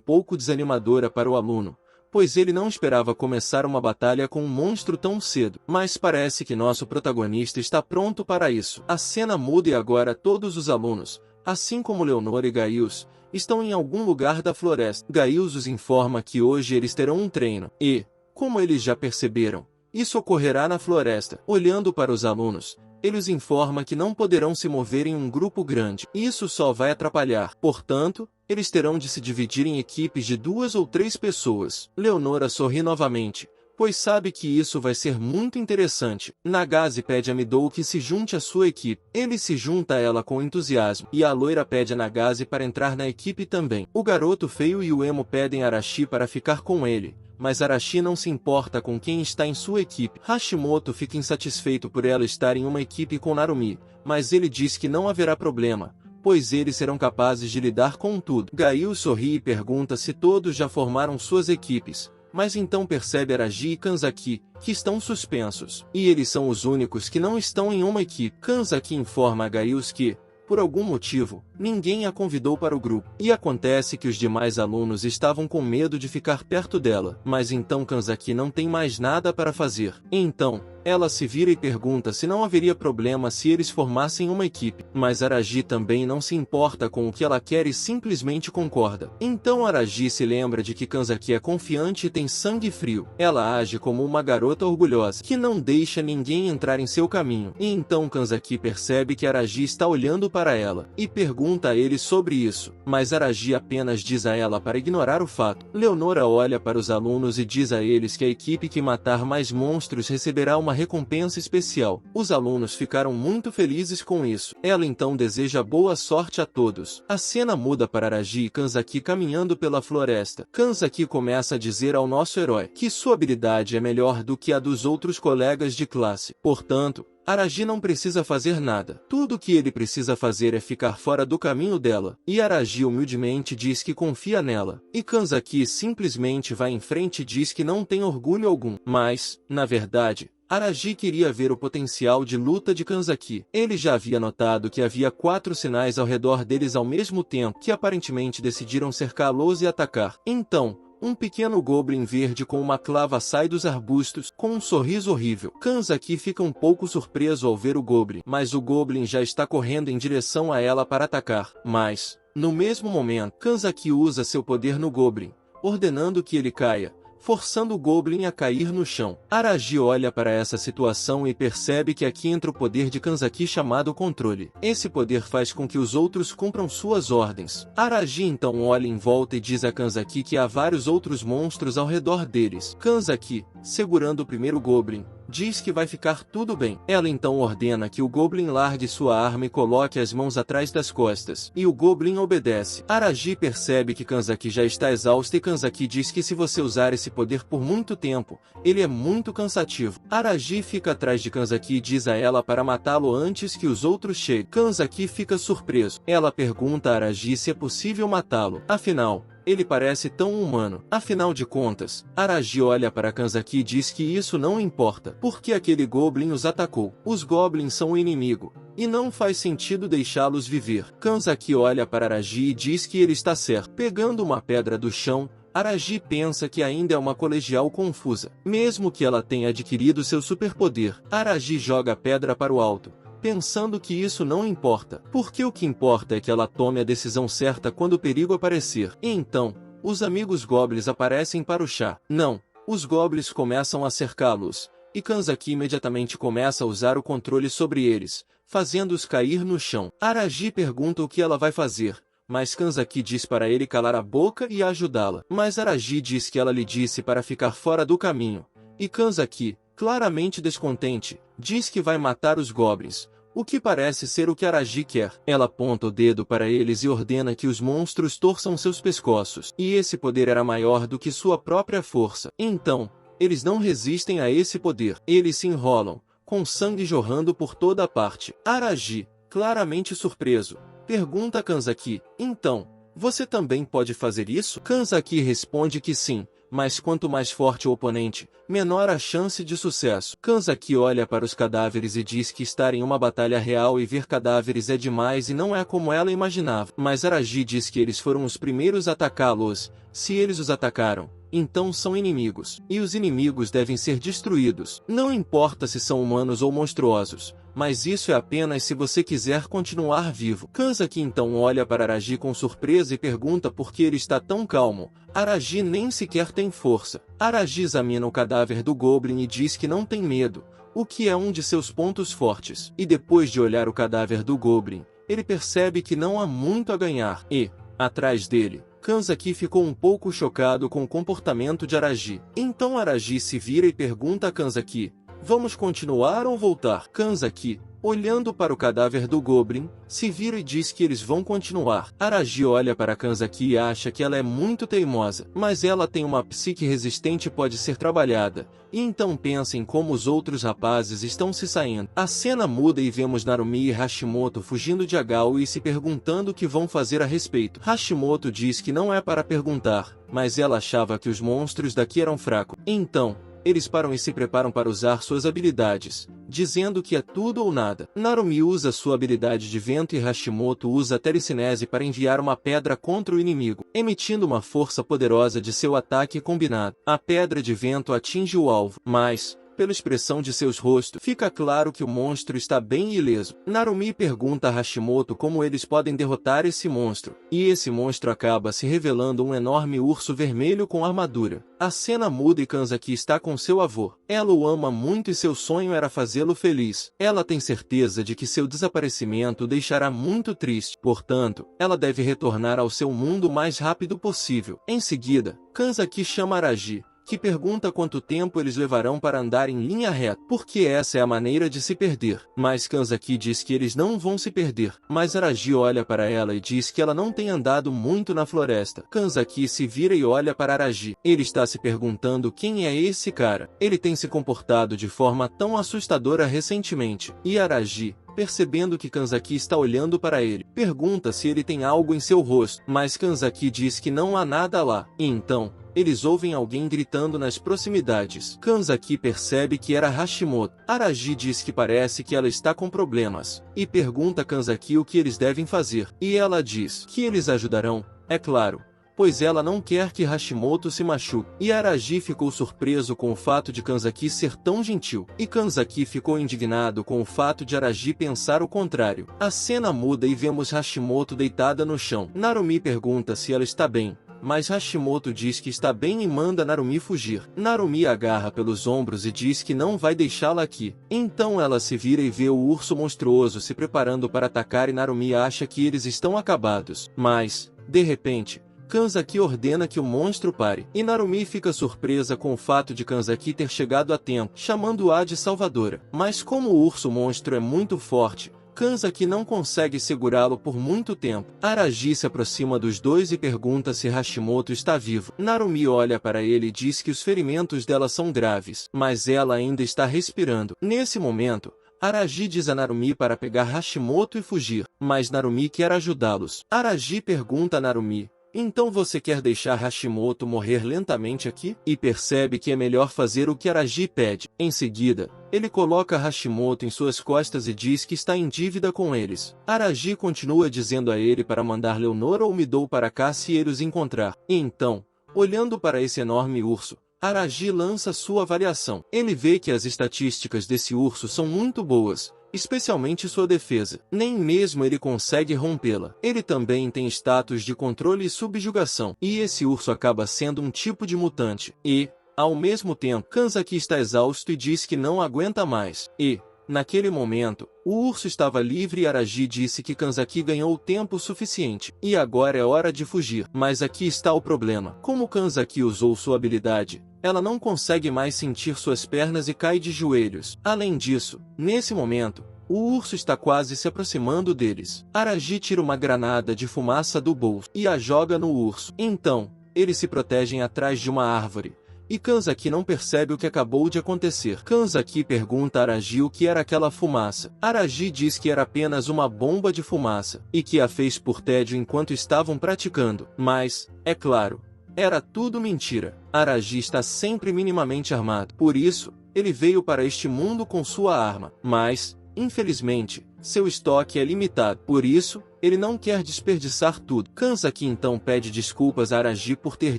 pouco desanimadora para o aluno, pois ele não esperava começar uma batalha com um monstro tão cedo. Mas parece que nosso protagonista está pronto para isso. A cena muda e agora todos os alunos, assim como Leonora e Gaius, estão em algum lugar da floresta. Gaius os informa que hoje eles terão um treino. E, como eles já perceberam, isso ocorrerá na floresta. Olhando para os alunos, ele os informa que não poderão se mover em um grupo grande. Isso só vai atrapalhar. Portanto, eles terão de se dividir em equipes de 2 ou 3 pessoas. Leonora sorri novamente, pois sabe que isso vai ser muito interessante. Nagase pede a Midou que se junte à sua equipe. Ele se junta a ela com entusiasmo, e a loira pede a Nagase para entrar na equipe também. O garoto feio e o emo pedem a Arashi para ficar com ele, mas Arashi não se importa com quem está em sua equipe. Hashimoto fica insatisfeito por ela estar em uma equipe com Narumi, mas ele diz que não haverá problema, pois eles serão capazes de lidar com tudo. Gaius sorri e pergunta se todos já formaram suas equipes, mas então percebe Aragi e Kanzaki, que estão suspensos. E eles são os únicos que não estão em uma equipe. Kanzaki informa a Gaius que, por algum motivo, ninguém a convidou para o grupo. E acontece que os demais alunos estavam com medo de ficar perto dela. Mas então Kanzaki não tem mais nada para fazer. Então, ela se vira e pergunta se não haveria problema se eles formassem uma equipe. Mas Aragi também não se importa com o que ela quer e simplesmente concorda. Então Aragi se lembra de que Kanzaki é confiante e tem sangue frio. Ela age como uma garota orgulhosa, que não deixa ninguém entrar em seu caminho. E então Kanzaki percebe que Aragi está olhando para ela, e pergunta a ele sobre isso. Mas Aragi apenas diz a ela para ignorar o fato. Leonora olha para os alunos e diz a eles que a equipe que matar mais monstros receberá uma recompensa especial. Os alunos ficaram muito felizes com isso. Ela então deseja boa sorte a todos. A cena muda para Aragi e Kanzaki caminhando pela floresta. Kanzaki começa a dizer ao nosso herói que sua habilidade é melhor do que a dos outros colegas de classe. Portanto, Aragi não precisa fazer nada. Tudo o que ele precisa fazer é ficar fora do caminho dela. E Aragi humildemente diz que confia nela. E Kanzaki simplesmente vai em frente e diz que não tem orgulho algum. Mas, na verdade, Aragi queria ver o potencial de luta de Kanzaki. Ele já havia notado que havia 4 sinais ao redor deles ao mesmo tempo, que aparentemente decidiram cercá-los e atacar. Então, um pequeno goblin verde com uma clava sai dos arbustos, com um sorriso horrível. Kanzaki fica um pouco surpreso ao ver o goblin, mas o goblin já está correndo em direção a ela para atacar. Mas, no mesmo momento, Kanzaki usa seu poder no goblin, ordenando que ele caia, forçando o goblin a cair no chão. Aragi olha para essa situação e percebe que aqui entra o poder de Kanzaki chamado controle. Esse poder faz com que os outros cumpram suas ordens. Aragi então olha em volta e diz a Kanzaki que há vários outros monstros ao redor deles. Kanzaki, segurando o primeiro goblin, diz que vai ficar tudo bem. Ela então ordena que o goblin largue sua arma e coloque as mãos atrás das costas. E o goblin obedece. Aragi percebe que Kanzaki já está exausto e Kanzaki diz que se você usar esse poder por muito tempo, ele é muito cansativo. Aragi fica atrás de Kanzaki e diz a ela para matá-lo antes que os outros cheguem. Kanzaki fica surpreso. Ela pergunta a Aragi se é possível matá-lo. Afinal, ele parece tão humano. Afinal de contas, Aragi olha para Kanzaki e diz que isso não importa, porque aquele goblin os atacou. Os goblins são o inimigo, e não faz sentido deixá-los viver. Kanzaki olha para Aragi e diz que ele está certo. Pegando uma pedra do chão, Aragi pensa que ainda é uma colegial confusa. Mesmo que ela tenha adquirido seu superpoder, Aragi joga a pedra para o alto, pensando que isso não importa, porque o que importa é que ela tome a decisão certa quando o perigo aparecer. E então, os amigos goblins aparecem para o chá. Não, os goblins começam a cercá-los, e Kanzaki imediatamente começa a usar o controle sobre eles, fazendo-os cair no chão. Aragi pergunta o que ela vai fazer, mas Kanzaki diz para ele calar a boca e ajudá-la. Mas Aragi diz que ela lhe disse para ficar fora do caminho, e Kanzaki, claramente descontente, diz que vai matar os goblins, o que parece ser o que Aragi quer. Ela aponta o dedo para eles e ordena que os monstros torçam seus pescoços. E esse poder era maior do que sua própria força. Então, eles não resistem a esse poder. Eles se enrolam, com sangue jorrando por toda a parte. Aragi, claramente surpreso, pergunta a Kanzaki, então, você também pode fazer isso? Kanzaki responde que sim, mas quanto mais forte o oponente, menor a chance de sucesso. Kanzaki olha para os cadáveres e diz que estar em uma batalha real e ver cadáveres é demais e não é como ela imaginava. Mas Aragi diz que eles foram os primeiros a atacá-los. Se eles os atacaram, então são inimigos. E os inimigos devem ser destruídos. Não importa se são humanos ou monstruosos, mas isso é apenas se você quiser continuar vivo. Kanzaki então olha para Aragi com surpresa e pergunta por que ele está tão calmo. Aragi nem sequer tem força. Aragi examina o cadáver do goblin e diz que não tem medo, o que é um de seus pontos fortes. E depois de olhar o cadáver do goblin, ele percebe que não há muito a ganhar. E, atrás dele, Kanzaki ficou um pouco chocado com o comportamento de Aragi. Então Aragi se vira e pergunta a Kanzaki, vamos continuar ou voltar? Kanzaki, Olhando para o cadáver do Goblin, se vira e diz que eles vão continuar. Aragi olha para Kanzaki e acha que ela é muito teimosa, mas ela tem uma psique resistente e pode ser trabalhada, e então pensa em como os outros rapazes estão se saindo. A cena muda e vemos Narumi e Hashimoto fugindo de Agao e se perguntando o que vão fazer a respeito. Hashimoto diz que não é para perguntar, mas ela achava que os monstros daqui eram fracos. Então, eles param e se preparam para usar suas habilidades, dizendo que é tudo ou nada. Narumi usa sua habilidade de vento e Hashimoto usa a telecinese para enviar uma pedra contra o inimigo, emitindo uma força poderosa de seu ataque combinado. A pedra de vento atinge o alvo, mas, pela expressão de seus rostos, fica claro que o monstro está bem ileso. Narumi pergunta a Hashimoto como eles podem derrotar esse monstro, e esse monstro acaba se revelando um enorme urso vermelho com armadura. A cena muda e Kanzaki está com seu avô. Ela o ama muito e seu sonho era fazê-lo feliz. Ela tem certeza de que seu desaparecimento o deixará muito triste, portanto, ela deve retornar ao seu mundo o mais rápido possível. Em seguida, Kanzaki chama Aragi, que pergunta quanto tempo eles levarão para andar em linha reta, porque essa é a maneira de se perder. Mas Kanzaki diz que eles não vão se perder, mas Aragi olha para ela e diz que ela não tem andado muito na floresta. Kanzaki se vira e olha para Aragi. Ele está se perguntando quem é esse cara. Ele tem se comportado de forma tão assustadora recentemente. E Aragi, percebendo que Kanzaki está olhando para ele, pergunta se ele tem algo em seu rosto, mas Kanzaki diz que não há nada lá. E então, eles ouvem alguém gritando nas proximidades. Kanzaki percebe que era Hashimoto. Aragi diz que parece que ela está com problemas, e pergunta a Kanzaki o que eles devem fazer. E ela diz que eles ajudarão, é claro, pois ela não quer que Hashimoto se machuque. E Aragi ficou surpreso com o fato de Kanzaki ser tão gentil, e Kanzaki ficou indignado com o fato de Aragi pensar o contrário. A cena muda e vemos Hashimoto deitada no chão. Narumi pergunta se ela está bem, mas Hashimoto diz que está bem e manda Narumi fugir. Narumi a agarra pelos ombros e diz que não vai deixá-la aqui. Então ela se vira e vê o urso monstruoso se preparando para atacar e Narumi acha que eles estão acabados. Mas, de repente, Kanzaki ordena que o monstro pare, e Narumi fica surpresa com o fato de Kanzaki ter chegado a tempo, chamando-a de salvadora. Mas como o urso monstro é muito forte, Kanzaki não consegue segurá-lo por muito tempo. Aragi se aproxima dos dois e pergunta se Hashimoto está vivo. Narumi olha para ele e diz que os ferimentos dela são graves, mas ela ainda está respirando. Nesse momento, Aragi diz a Narumi para pegar Hashimoto e fugir, mas Narumi quer ajudá-los. Aragi pergunta a Narumi: então você quer deixar Hashimoto morrer lentamente aqui? E percebe que é melhor fazer o que Aragi pede. Em seguida, ele coloca Hashimoto em suas costas e diz que está em dívida com eles. Aragi continua dizendo a ele para mandar Leonora ou Midou para cá se ele os encontrar. E então, olhando para esse enorme urso, Aragi lança sua avaliação. Ele vê que as estatísticas desse urso são muito boas, especialmente sua defesa. Nem mesmo ele consegue rompê-la. Ele também tem status de controle e subjugação. E esse urso acaba sendo um tipo de mutante. E, ao mesmo tempo, Kanzaki está exausto e diz que não aguenta mais. E, naquele momento, o urso estava livre e Aragi disse que Kanzaki ganhou o tempo suficiente. E agora é hora de fugir. Mas aqui está o problema. Como Kanzaki usou sua habilidade, ela não consegue mais sentir suas pernas e cai de joelhos. Além disso, nesse momento, o urso está quase se aproximando deles. Aragi tira uma granada de fumaça do bolso e a joga no urso. Então, eles se protegem atrás de uma árvore. E Kanzaki não percebe o que acabou de acontecer. Kanzaki pergunta a Aragi o que era aquela fumaça. Aragi diz que era apenas uma bomba de fumaça, e que a fez por tédio enquanto estavam praticando. Mas, é claro, era tudo mentira. Aragi está sempre minimamente armado. Por isso, ele veio para este mundo com sua arma. Mas, infelizmente, seu estoque é limitado. Por isso, ele não quer desperdiçar tudo. Kanzaki então pede desculpas a Aragi por ter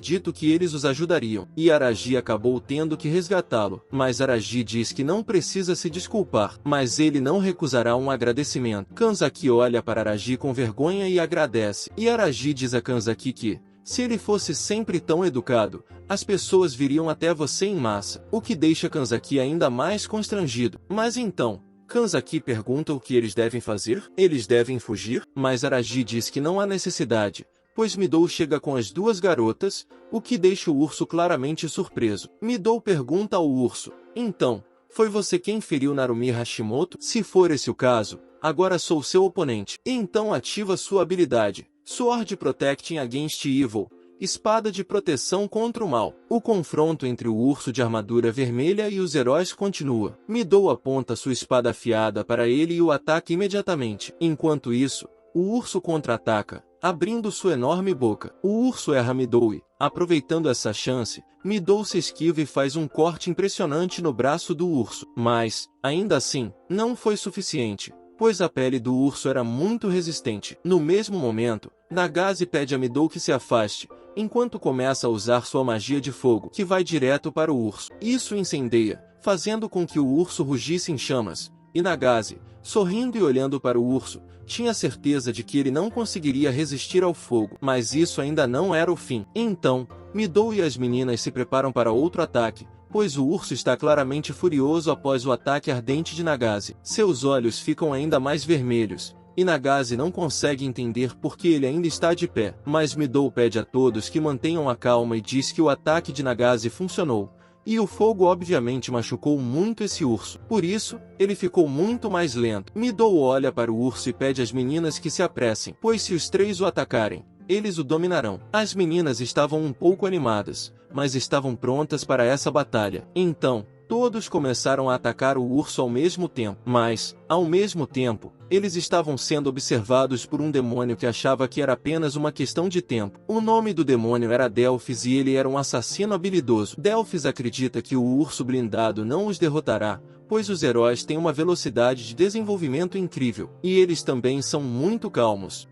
dito que eles os ajudariam. E Aragi acabou tendo que resgatá-lo. Mas Aragi diz que não precisa se desculpar. Mas ele não recusará um agradecimento. Kanzaki olha para Aragi com vergonha e agradece. E Aragi diz a Kanzaki que, se ele fosse sempre tão educado, as pessoas viriam até você em massa, o que deixa Kanzaki ainda mais constrangido. Mas então, Kanzaki pergunta o que eles devem fazer. Eles devem fugir, mas Aragi diz que não há necessidade, pois Midou chega com as duas garotas, o que deixa o urso claramente surpreso. Midou pergunta ao urso: então, Foi você quem feriu Narumi Hashimoto? Se for esse o caso, agora sou seu oponente. Então ativa sua habilidade, Sword Protecting Against Evil, espada de proteção contra o mal. O confronto entre o urso de armadura vermelha e os heróis continua. Midou aponta sua espada afiada para ele e o ataca imediatamente. Enquanto isso, o urso contra-ataca, abrindo sua enorme boca. O urso erra Midou e, aproveitando essa chance, Midou se esquiva e faz um corte impressionante no braço do urso. Mas, ainda assim, não foi suficiente, pois a pele do urso era muito resistente. No mesmo momento, Nagase pede a Midou que se afaste, enquanto começa a usar sua magia de fogo, que vai direto para o urso. Isso incendeia, fazendo com que o urso rugisse em chamas, e Nagase, sorrindo e olhando para o urso, tinha certeza de que ele não conseguiria resistir ao fogo. Mas isso ainda não era o fim. Então, Midou e as meninas se preparam para outro ataque, pois o urso está claramente furioso após o ataque ardente de Nagase. Seus olhos ficam ainda mais vermelhos, e Nagase não consegue entender por que ele ainda está de pé. Mas Midou pede a todos que mantenham a calma e diz que o ataque de Nagase funcionou, e o fogo obviamente machucou muito esse urso. Por isso, ele ficou muito mais lento. Midou olha para o urso e pede às meninas que se apressem, pois se os três o atacarem, eles o dominarão. As meninas estavam um pouco animadas, mas estavam prontas para essa batalha. Então, todos começaram a atacar o urso ao mesmo tempo. Mas, ao mesmo tempo, eles estavam sendo observados por um demônio que achava que era apenas uma questão de tempo. O nome do demônio era Delphis e ele era um assassino habilidoso. Delphis acredita que o urso blindado não os derrotará, pois os heróis têm uma velocidade de desenvolvimento incrível, e eles também são muito calmos.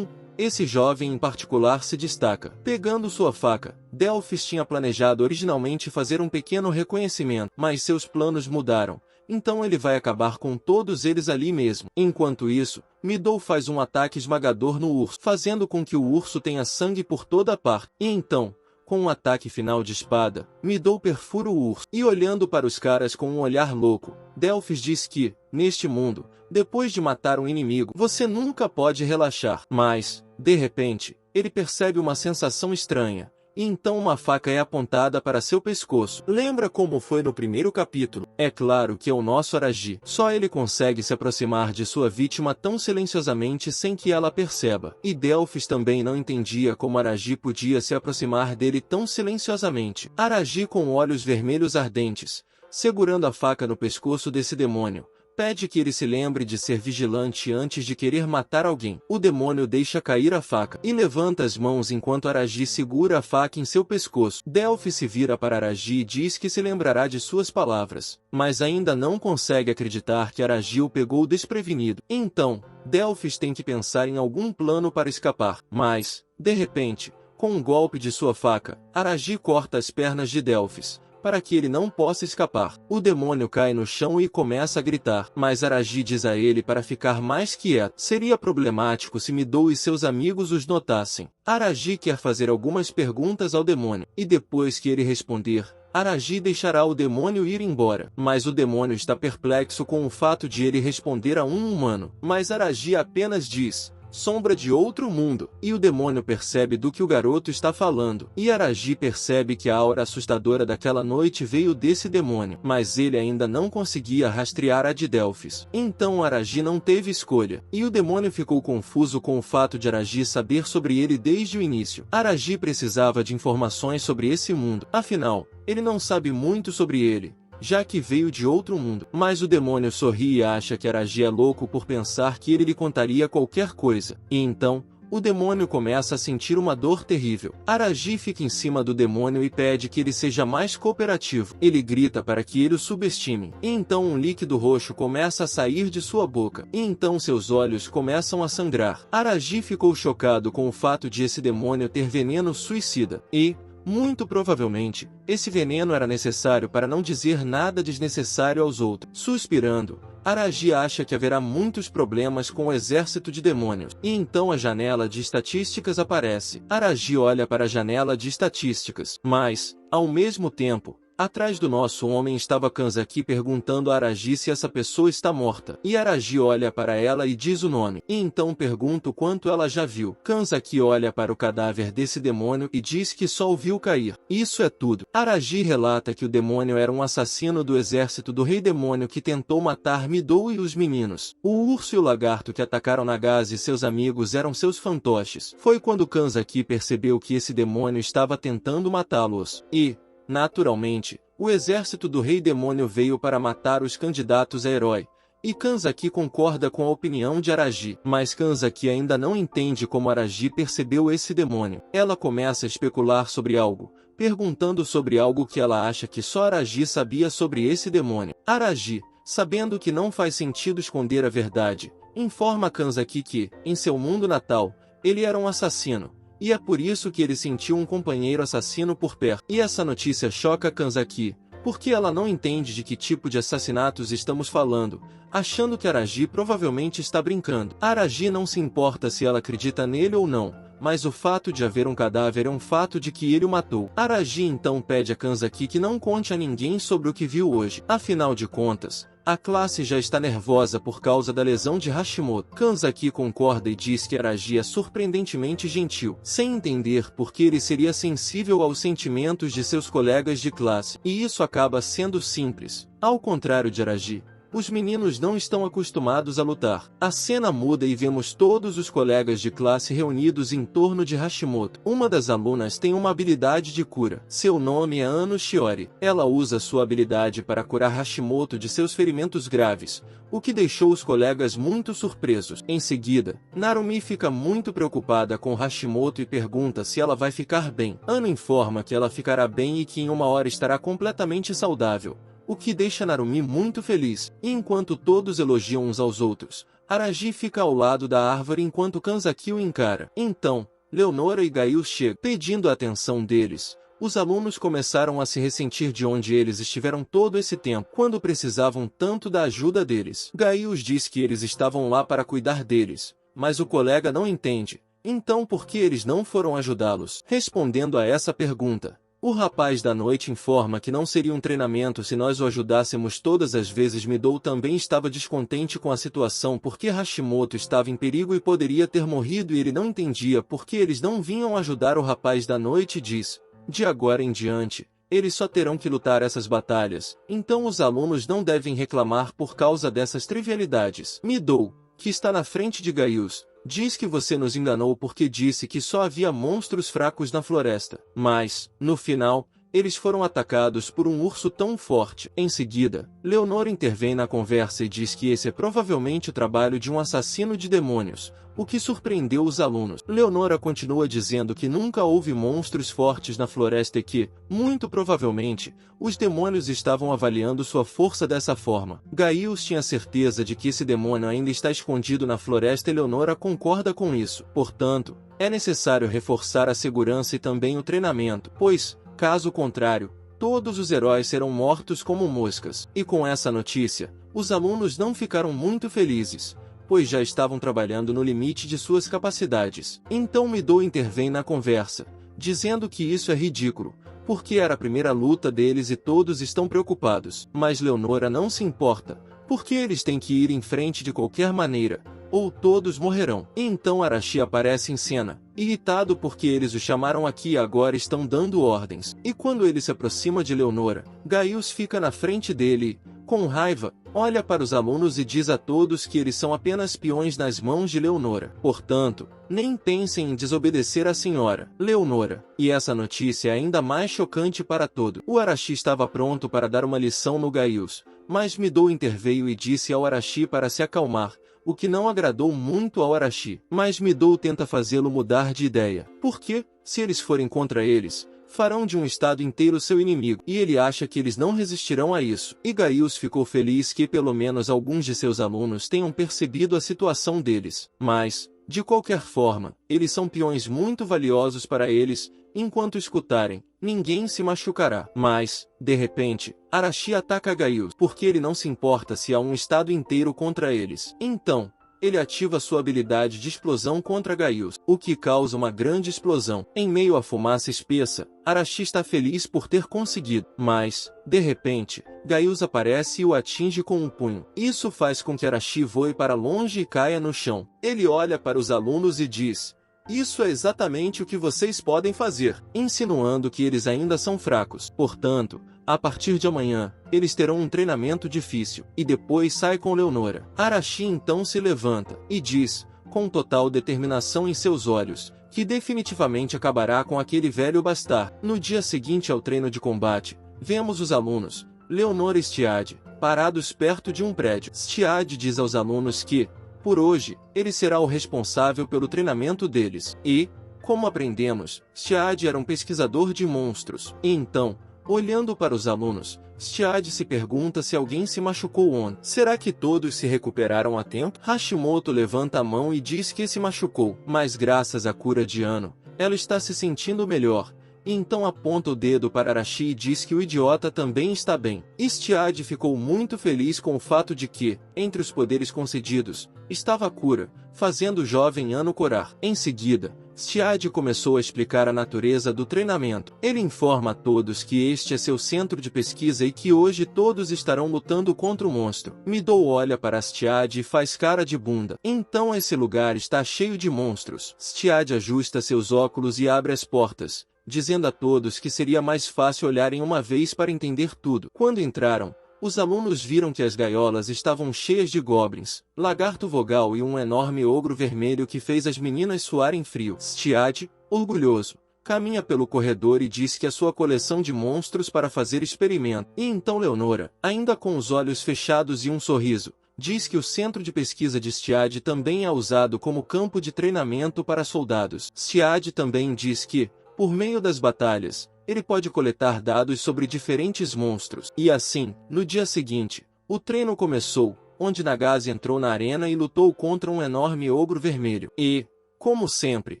Esse jovem em particular se destaca. Pegando sua faca, Delphis tinha planejado originalmente fazer um pequeno reconhecimento, mas seus planos mudaram, então ele vai acabar com todos eles ali mesmo. Enquanto isso, Midou faz um ataque esmagador no urso, fazendo com que o urso tenha sangue por toda parte. E então, com um ataque final de espada, Midou perfura o urso. E olhando para os caras com um olhar louco, Delphis diz que, neste mundo, depois de matar um inimigo, você nunca pode relaxar. Mas, de repente, ele percebe uma sensação estranha, e então uma faca é apontada para seu pescoço. Lembra como foi no primeiro capítulo? É claro que é o nosso Araji. Só ele consegue se aproximar de sua vítima tão silenciosamente sem que ela perceba. E Delphis também não entendia como Araji podia se aproximar dele tão silenciosamente. Araji com olhos vermelhos ardentes, segurando a faca no pescoço desse demônio, pede que ele se lembre de ser vigilante antes de querer matar alguém. O demônio deixa cair a faca e levanta as mãos enquanto Araji segura a faca em seu pescoço. Delphis se vira para Araji e diz que se lembrará de suas palavras, mas ainda não consegue acreditar que Araji o pegou desprevenido. Então, Delphis tem que pensar em algum plano para escapar. Mas, de repente, com um golpe de sua faca, Araji corta as pernas de Delphis, para que ele não possa escapar. O demônio cai no chão e começa a gritar, mas Araji diz a ele para ficar mais quieto. Seria problemático se Midou e seus amigos os notassem. Araji quer fazer algumas perguntas ao demônio, e depois que ele responder, Araji deixará o demônio ir embora. Mas o demônio está perplexo com o fato de ele responder a um humano. Mas Araji apenas diz: sombra de outro mundo. E o demônio percebe do que o garoto está falando. E Araji percebe que a aura assustadora daquela noite veio desse demônio. Mas ele ainda não conseguia rastrear a de Delphis. Então Araji não teve escolha. E o demônio ficou confuso com o fato de Araji saber sobre ele desde o início. Araji precisava de informações sobre esse mundo. Afinal, ele não sabe muito sobre ele, já que veio de outro mundo. Mas o demônio sorri e acha que Araji é louco por pensar que ele lhe contaria qualquer coisa. E então, o demônio começa a sentir uma dor terrível. Araji fica em cima do demônio e pede que ele seja mais cooperativo. Ele grita para que ele o subestime. E então um líquido roxo começa a sair de sua boca. E então seus olhos começam a sangrar. Araji ficou chocado com o fato de esse demônio ter veneno suicida. E, muito provavelmente, esse veneno era necessário para não dizer nada desnecessário aos outros. Suspirando, Araji acha que haverá muitos problemas com o exército de demônios. E então a janela de estatísticas aparece. Araji olha para a janela de estatísticas, mas, ao mesmo tempo, Atrás do nosso homem estava Kanzaki perguntando a Aragi se essa pessoa está morta. E Aragi olha para ela e diz o nome. E então pergunta o quanto ela já viu. Kanzaki olha para o cadáver desse demônio e diz que só o viu cair. Isso é tudo. Aragi relata que o demônio era um assassino do exército do rei demônio que tentou matar Midou e os meninos. O urso e o lagarto que atacaram Nagase e seus amigos eram seus fantoches. Foi quando Kanzaki percebeu que esse demônio estava tentando matá-los. E, naturalmente, o exército do rei demônio veio para matar os candidatos a herói. E Kanzaki concorda com a opinião de Aragi. Mas Kanzaki ainda não entende como Aragi percebeu esse demônio. Ela começa a especular sobre algo, perguntando sobre algo que ela acha que só Aragi sabia sobre esse demônio. Aragi, sabendo que não faz sentido esconder a verdade, informa Kanzaki que, em seu mundo natal, ele era um assassino. E é por isso que ele sentiu um companheiro assassino por perto. E essa notícia choca Kanzaki, porque ela não entende de que tipo de assassinatos estamos falando, achando que Aragi provavelmente está brincando. Aragi não se importa se ela acredita nele ou não, mas o fato de haver um cadáver é um fato de que ele o matou. Aragi então pede a Kanzaki que não conte a ninguém sobre o que viu hoje. Afinal de contas, a classe já está nervosa por causa da lesão de Hashimoto. Kanzaki concorda e diz que Aragi é surpreendentemente gentil, sem entender por que ele seria sensível aos sentimentos de seus colegas de classe. E isso acaba sendo simples. Ao contrário de Aragi, os meninos não estão acostumados a lutar. A cena muda e vemos todos os colegas de classe reunidos em torno de Hashimoto. Uma das alunas tem uma habilidade de cura. Seu nome é Ano Shiori. Ela usa sua habilidade para curar Hashimoto de seus ferimentos graves, o que deixou os colegas muito surpresos. Em seguida, Narumi fica muito preocupada com Hashimoto e pergunta se ela vai ficar bem. Ano informa que ela ficará bem e que em uma hora estará completamente saudável, o que deixa Narumi muito feliz. E enquanto todos elogiam uns aos outros, Aragi fica ao lado da árvore enquanto Kanzaki o encara. Então, Leonora e Gail chegam, pedindo a atenção deles. Os alunos começaram a se ressentir de onde eles estiveram todo esse tempo, quando precisavam tanto da ajuda deles. Gail diz que eles estavam lá para cuidar deles, mas o colega não entende. Então por que eles não foram ajudá-los? Respondendo a essa pergunta, o rapaz da noite informa que não seria um treinamento se nós o ajudássemos todas as vezes. Midou também estava descontente com a situação porque Hashimoto estava em perigo e poderia ter morrido e ele não entendia por que eles não vinham ajudar o rapaz da noite e diz: de agora em diante, eles só terão que lutar essas batalhas, então os alunos não devem reclamar por causa dessas trivialidades. Midou, que está na frente de Gaius, diz que você nos enganou porque disse que só havia monstros fracos na floresta. Mas, no final, eles foram atacados por um urso tão forte. Em seguida, Leonora intervém na conversa e diz que esse é provavelmente o trabalho de um assassino de demônios, o que surpreendeu os alunos. Leonora continua dizendo que nunca houve monstros fortes na floresta e que, muito provavelmente, os demônios estavam avaliando sua força dessa forma. Gaius tinha certeza de que esse demônio ainda está escondido na floresta e Leonora concorda com isso. Portanto, é necessário reforçar a segurança e também o treinamento, pois, caso contrário, todos os heróis serão mortos como moscas. E com essa notícia, os alunos não ficaram muito felizes, pois já estavam trabalhando no limite de suas capacidades. Então Midou intervém na conversa, dizendo que isso é ridículo, porque era a primeira luta deles e todos estão preocupados. Mas Leonora não se importa, porque eles têm que ir em frente de qualquer maneira, ou todos morrerão. E então Arashi aparece em cena, irritado porque eles o chamaram aqui e agora estão dando ordens. E quando ele se aproxima de Leonora, Gaius fica na frente dele e, com raiva, olha para os alunos e diz a todos que eles são apenas peões nas mãos de Leonora. Portanto, nem pensem em desobedecer à senhora Leonora. E essa notícia é ainda mais chocante para todos. O Arashi estava pronto para dar uma lição no Gaius, mas Midou interveio e disse ao Arashi para se acalmar, o que não agradou muito ao Arashi. Mas Midou tenta fazê-lo mudar de ideia. Porque, se eles forem contra eles, farão de um estado inteiro seu inimigo, e ele acha que eles não resistirão a isso. E Gaius ficou feliz que pelo menos alguns de seus alunos tenham percebido a situação deles. Mas, de qualquer forma, eles são peões muito valiosos para eles, enquanto escutarem, ninguém se machucará. Mas, de repente, Arashi ataca Gaius, porque ele não se importa se há um estado inteiro contra eles. Então, ele ativa sua habilidade de explosão contra Gaius, o que causa uma grande explosão. Em meio à fumaça espessa, Arashi está feliz por ter conseguido, mas, de repente, Gaius aparece e o atinge com um punho. Isso faz com que Arashi voe para longe e caia no chão. Ele olha para os alunos e diz: "Isso é exatamente o que vocês podem fazer", insinuando que eles ainda são fracos. Portanto, a partir de amanhã, eles terão um treinamento difícil, e depois sai com Leonora. Arashi então se levanta, e diz, com total determinação em seus olhos, que definitivamente acabará com aquele velho bastardo. No dia seguinte ao treino de combate, vemos os alunos, Leonora e Stiad, parados perto de um prédio. Stiad diz aos alunos que, por hoje, ele será o responsável pelo treinamento deles. E, como aprendemos, Stiad era um pesquisador de monstros. E então, olhando para os alunos, Stiad se pergunta se alguém se machucou ontem. Será que todos se recuperaram a tempo? Hashimoto levanta a mão e diz que se machucou, mas graças à cura de Ano, ela está se sentindo melhor. E então aponta o dedo para Arashi e diz que o idiota também está bem. Stiad ficou muito feliz com o fato de que, entre os poderes concedidos, estava a cura, fazendo o jovem Ano corar. Em seguida, Stiad começou a explicar a natureza do treinamento. Ele informa a todos que este é seu centro de pesquisa e que hoje todos estarão lutando contra o monstro. Midou olha para Stiad e faz cara de bunda. Então esse lugar está cheio de monstros. Stiad ajusta seus óculos e abre as portas, dizendo a todos que seria mais fácil olharem uma vez para entender tudo. Quando entraram, os alunos viram que as gaiolas estavam cheias de goblins, lagarto vogal e um enorme ogro vermelho que fez as meninas suarem frio. Stiad, orgulhoso, caminha pelo corredor e diz que a sua coleção de monstros para fazer experimento. E então Leonora, ainda com os olhos fechados e um sorriso, diz que o centro de pesquisa de Stiad também é usado como campo de treinamento para soldados. Stiad também diz que, por meio das batalhas, ele pode coletar dados sobre diferentes monstros. E assim, no dia seguinte, o treino começou, onde Nagase entrou na arena e lutou contra um enorme ogro vermelho. E, como sempre,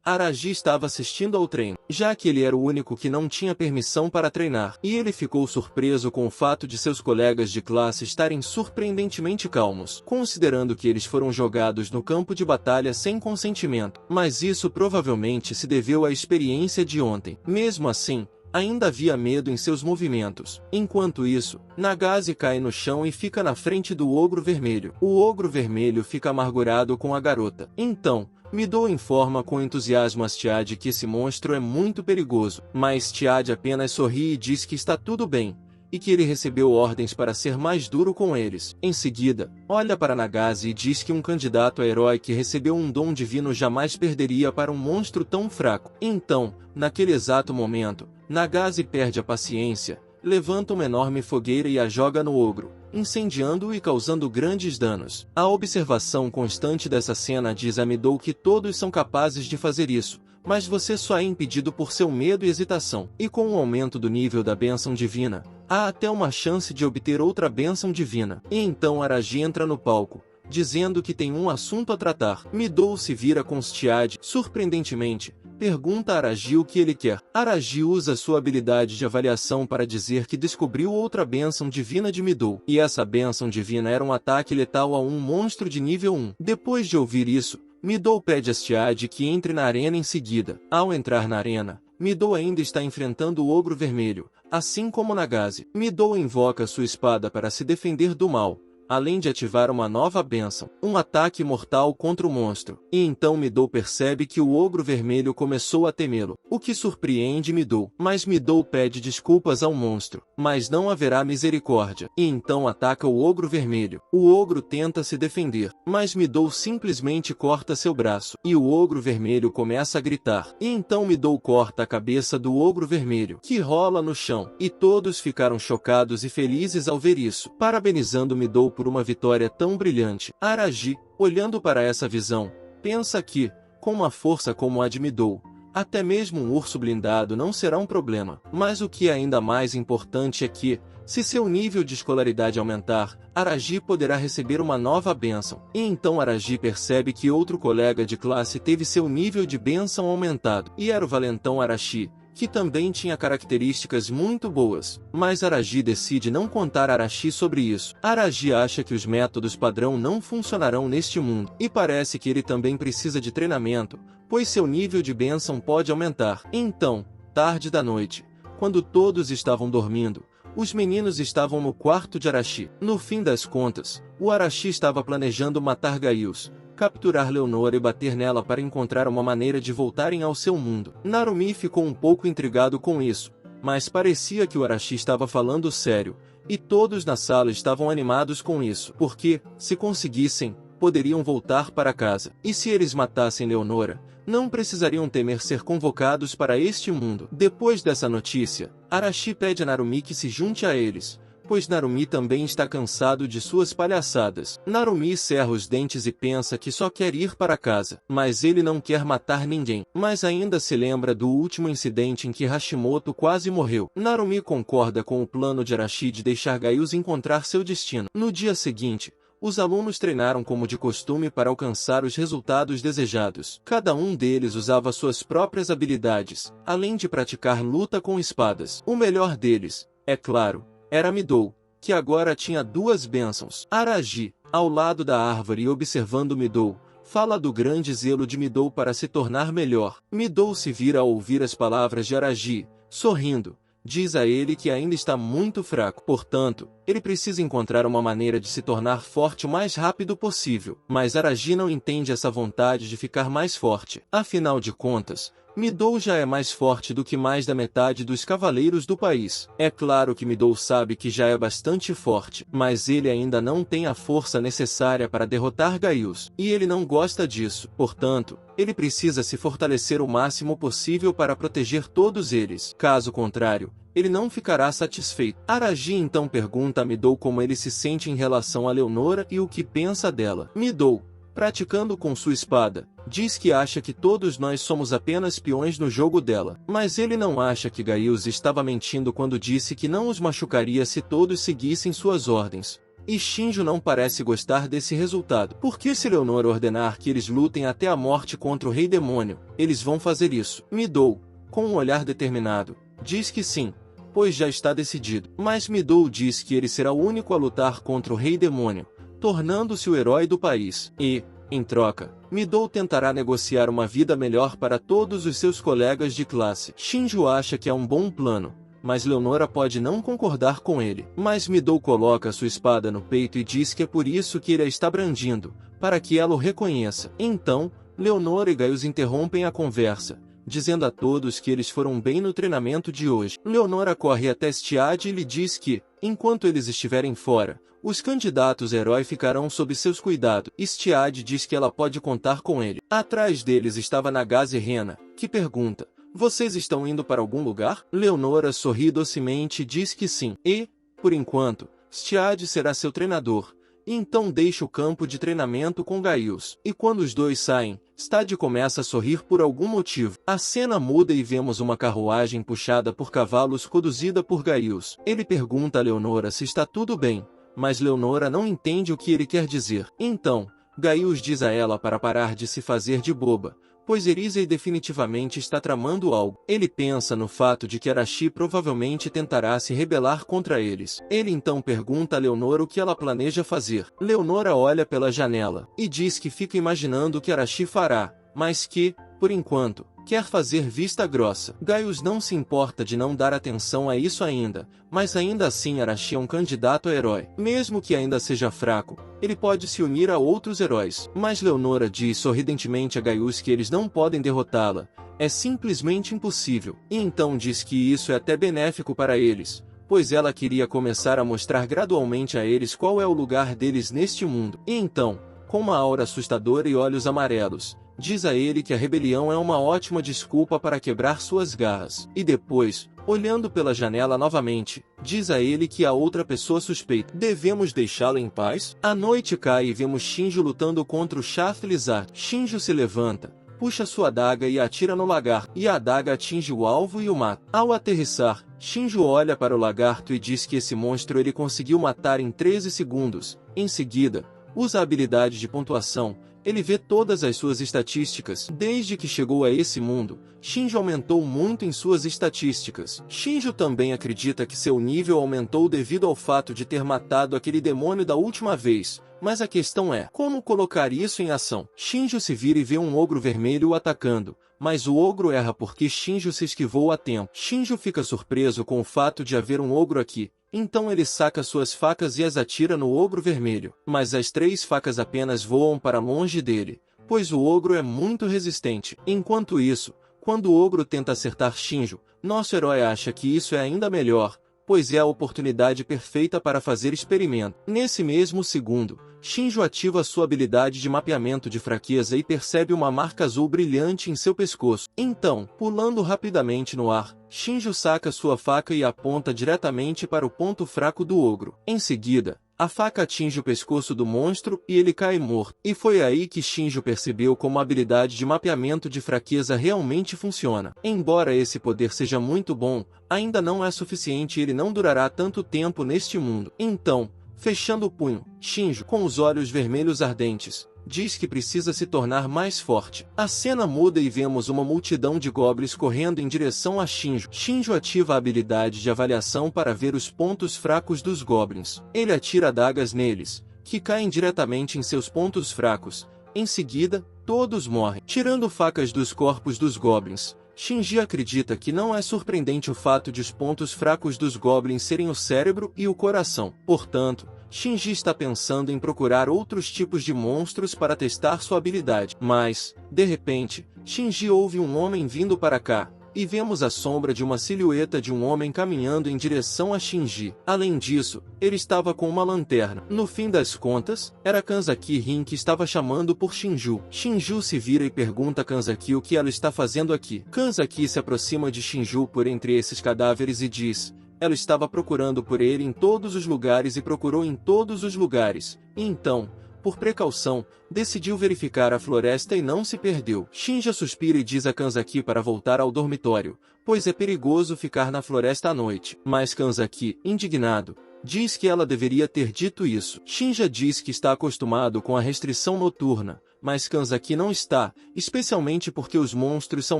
Arashi estava assistindo ao treino, já que ele era o único que não tinha permissão para treinar. E ele ficou surpreso com o fato de seus colegas de classe estarem surpreendentemente calmos, considerando que eles foram jogados no campo de batalha sem consentimento. Mas isso provavelmente se deveu à experiência de ontem. Mesmo assim, ainda havia medo em seus movimentos. Enquanto isso, Nagase cai no chão e fica na frente do ogro vermelho. O ogro vermelho fica amargurado com a garota. Então, Midou informa com entusiasmo a Stiad que esse monstro é muito perigoso, mas Stiad apenas sorri e diz que está tudo bem, e que ele recebeu ordens para ser mais duro com eles. Em seguida, olha para Nagase e diz que um candidato a herói que recebeu um dom divino jamais perderia para um monstro tão fraco. Então, naquele exato momento, Nagase perde a paciência, levanta uma enorme fogueira e a joga no ogro, incendiando-o e causando grandes danos. A observação constante dessa cena diz a Midou que todos são capazes de fazer isso, mas você só é impedido por seu medo e hesitação. E com o aumento do nível da bênção divina, há até uma chance de obter outra bênção divina. E então Arashi entra no palco, dizendo que tem um assunto a tratar. Midou se vira com Stiad, surpreendentemente, pergunta a Arashi o que ele quer. Arashi usa sua habilidade de avaliação para dizer que descobriu outra bênção divina de Midou. E essa bênção divina era um ataque letal a um monstro de nível 1. Depois de ouvir isso, Midou pede a Stiad que entre na arena em seguida. Ao entrar na arena, Midou ainda está enfrentando o ogro vermelho, assim como Nagase. Midou invoca sua espada para se defender do mal, além de ativar uma nova bênção, um ataque mortal contra o monstro. E então Midou percebe que o ogro vermelho começou a temê-lo, o que surpreende Midou. Mas Midou pede desculpas ao monstro, mas não haverá misericórdia. E então ataca o ogro vermelho. O ogro tenta se defender, mas Midou simplesmente corta seu braço, e o ogro vermelho começa a gritar. E então Midou corta a cabeça do ogro vermelho, que rola no chão, e todos ficaram chocados e felizes ao ver isso, parabenizando Midou por uma vitória tão brilhante. Arashi, olhando para essa visão, pensa que, com uma força como a de Midou, até mesmo um urso blindado não será um problema. Mas o que é ainda mais importante é que, se seu nível de escolaridade aumentar, Arashi poderá receber uma nova bênção. E então Arashi percebe que outro colega de classe teve seu nível de bênção aumentado. E era o valentão Arashi, que também tinha características muito boas. Mas Arashi decide não contar a Arashi sobre isso. Arashi acha que os métodos padrão não funcionarão neste mundo, e parece que ele também precisa de treinamento, pois seu nível de bênção pode aumentar. Então, tarde da noite, quando todos estavam dormindo, os meninos estavam no quarto de Arashi. No fim das contas, o Arashi estava planejando matar Gaius, capturar Leonora e bater nela para encontrar uma maneira de voltarem ao seu mundo. Narumi ficou um pouco intrigado com isso, mas parecia que o Arashi estava falando sério, e todos na sala estavam animados com isso, porque, se conseguissem, poderiam voltar para casa. E se eles matassem Leonora, não precisariam temer ser convocados para este mundo. Depois dessa notícia, Arashi pede a Narumi que se junte a eles, pois Narumi também está cansado de suas palhaçadas. Narumi cerra os dentes e pensa que só quer ir para casa, mas ele não quer matar ninguém. Mas ainda se lembra do último incidente em que Hashimoto quase morreu. Narumi concorda com o plano de Arashi de deixar Gaius encontrar seu destino. No dia seguinte, os alunos treinaram como de costume para alcançar os resultados desejados. Cada um deles usava suas próprias habilidades, além de praticar luta com espadas. O melhor deles, é claro, era Midou, que agora tinha duas bênçãos. Arashi, ao lado da árvore e observando Midou, fala do grande zelo de Midou para se tornar melhor. Midou se vira ao ouvir as palavras de Arashi, sorrindo. Diz a ele que ainda está muito fraco, portanto, ele precisa encontrar uma maneira de se tornar forte o mais rápido possível. Mas Arashi não entende essa vontade de ficar mais forte. Afinal de contas, Midou já é mais forte do que mais da metade dos cavaleiros do país. É claro que Midou sabe que já é bastante forte, mas ele ainda não tem a força necessária para derrotar Gaius. E ele não gosta disso, portanto, ele precisa se fortalecer o máximo possível para proteger todos eles. Caso contrário, ele não ficará satisfeito. Arashi então pergunta a Midou como ele se sente em relação a Leonora e o que pensa dela. Midou, praticando com sua espada, diz que acha que todos nós somos apenas peões no jogo dela. Mas ele não acha que Gaius estava mentindo quando disse que não os machucaria se todos seguissem suas ordens. E Shinjo não parece gostar desse resultado. Porque se Leonora ordenar que eles lutem até a morte contra o Rei Demônio, eles vão fazer isso. Midou, com um olhar determinado, diz que sim, pois já está decidido. Mas Midou diz que ele será o único a lutar contra o Rei Demônio, tornando-se o herói do país. E, em troca, Midou tentará negociar uma vida melhor para todos os seus colegas de classe. Shinjo acha que é um bom plano, mas Leonora pode não concordar com ele. Mas Midou coloca sua espada no peito e diz que é por isso que ele a está brandindo, para que ela o reconheça. Então, Leonora e Gaius interrompem a conversa, dizendo a todos que eles foram bem no treinamento de hoje. Leonora corre até Stiad e lhe diz que, enquanto eles estiverem fora, os candidatos herói ficarão sob seus cuidados. Stiad diz que ela pode contar com ele. Atrás deles estava Nagase Rena, que pergunta: "Vocês estão indo para algum lugar?" Leonora sorri docemente e diz que sim. E, por enquanto, Stiad será seu treinador. E então deixa o campo de treinamento com Gaius. E quando os dois saem, Stiad começa a sorrir por algum motivo. A cena muda e vemos uma carruagem puxada por cavalos conduzida por Gaius. Ele pergunta a Leonora se está tudo bem, mas Leonora não entende o que ele quer dizer. Então, Gaius diz a ela para parar de se fazer de boba, pois Erisei definitivamente está tramando algo. Ele pensa no fato de que Arashi provavelmente tentará se rebelar contra eles. Ele então pergunta a Leonora o que ela planeja fazer. Leonora olha pela janela e diz que fica imaginando o que Arashi fará, mas que, por enquanto, quer fazer vista grossa. Gaius não se importa de não dar atenção a isso ainda, mas ainda assim Arashi é um candidato a herói. Mesmo que ainda seja fraco, ele pode se unir a outros heróis. Mas Leonora diz sorridentemente a Gaius que eles não podem derrotá-la. É simplesmente impossível. E então diz que isso é até benéfico para eles, pois ela queria começar a mostrar gradualmente a eles qual é o lugar deles neste mundo. E então, com uma aura assustadora e olhos amarelos, diz a ele que a rebelião é uma ótima desculpa para quebrar suas garras. E depois, olhando pela janela novamente, diz a ele que há outra pessoa suspeita. Devemos deixá-la em paz? A noite cai e vemos Shinjo lutando contra o Shaflizar. Shinjo se levanta, puxa sua adaga e atira no lagarto, e a adaga atinge o alvo e o mata. Ao aterrissar, Shinjo olha para o lagarto e diz que esse monstro ele conseguiu matar em 13 segundos. Em seguida, usa a habilidade de pontuação, ele vê todas as suas estatísticas. Desde que chegou a esse mundo, Shinjo aumentou muito em suas estatísticas. Shinjo também acredita que seu nível aumentou devido ao fato de ter matado aquele demônio da última vez. Mas a questão é, como colocar isso em ação? Shinjo se vira e vê um ogro vermelho o atacando, mas o ogro erra porque Shinjo se esquivou a tempo. Shinjo fica surpreso com o fato de haver um ogro aqui, então ele saca suas facas e as atira no ogro vermelho. Mas as 3 facas apenas voam para longe dele, pois o ogro é muito resistente. Enquanto isso, quando o ogro tenta acertar Shinjo, nosso herói acha que isso é ainda melhor, pois é a oportunidade perfeita para fazer experimento. Nesse mesmo segundo, Shinjo ativa sua habilidade de mapeamento de fraqueza e percebe uma marca azul brilhante em seu pescoço. Então, pulando rapidamente no ar, Shinjo saca sua faca e aponta diretamente para o ponto fraco do ogro. Em seguida, a faca atinge o pescoço do monstro e ele cai morto. E foi aí que Shinjo percebeu como a habilidade de mapeamento de fraqueza realmente funciona. Embora esse poder seja muito bom, ainda não é suficiente e ele não durará tanto tempo neste mundo. Então, fechando o punho, Shinjo, com os olhos vermelhos ardentes, diz que precisa se tornar mais forte. A cena muda e vemos uma multidão de goblins correndo em direção a Shinjo. Shinjo ativa a habilidade de avaliação para ver os pontos fracos dos goblins. Ele atira adagas neles, que caem diretamente em seus pontos fracos. Em seguida, todos morrem. Tirando facas dos corpos dos goblins, Shinji acredita que não é surpreendente o fato de os pontos fracos dos goblins serem o cérebro e o coração. Portanto, Shinji está pensando em procurar outros tipos de monstros para testar sua habilidade. Mas, de repente, Shinji ouve um homem vindo para cá, e vemos a sombra de uma silhueta de um homem caminhando em direção a Shinji. Além disso, ele estava com uma lanterna. No fim das contas, era Kanzaki Rin que estava chamando por Shinju. Shinju se vira e pergunta a Kanzaki o que ela está fazendo aqui. Kanzaki se aproxima de Shinju por entre esses cadáveres e diz: ela estava procurando por ele em todos os lugares e procurou em todos os lugares. E então, por precaução, decidiu verificar a floresta e não se perdeu. Shinja suspira e diz a Kanzaki para voltar ao dormitório, pois é perigoso ficar na floresta à noite. Mas Kanzaki, indignado, diz que ela deveria ter dito isso. Shinja diz que está acostumado com a restrição noturna, mas Kanzaki não está, especialmente porque os monstros são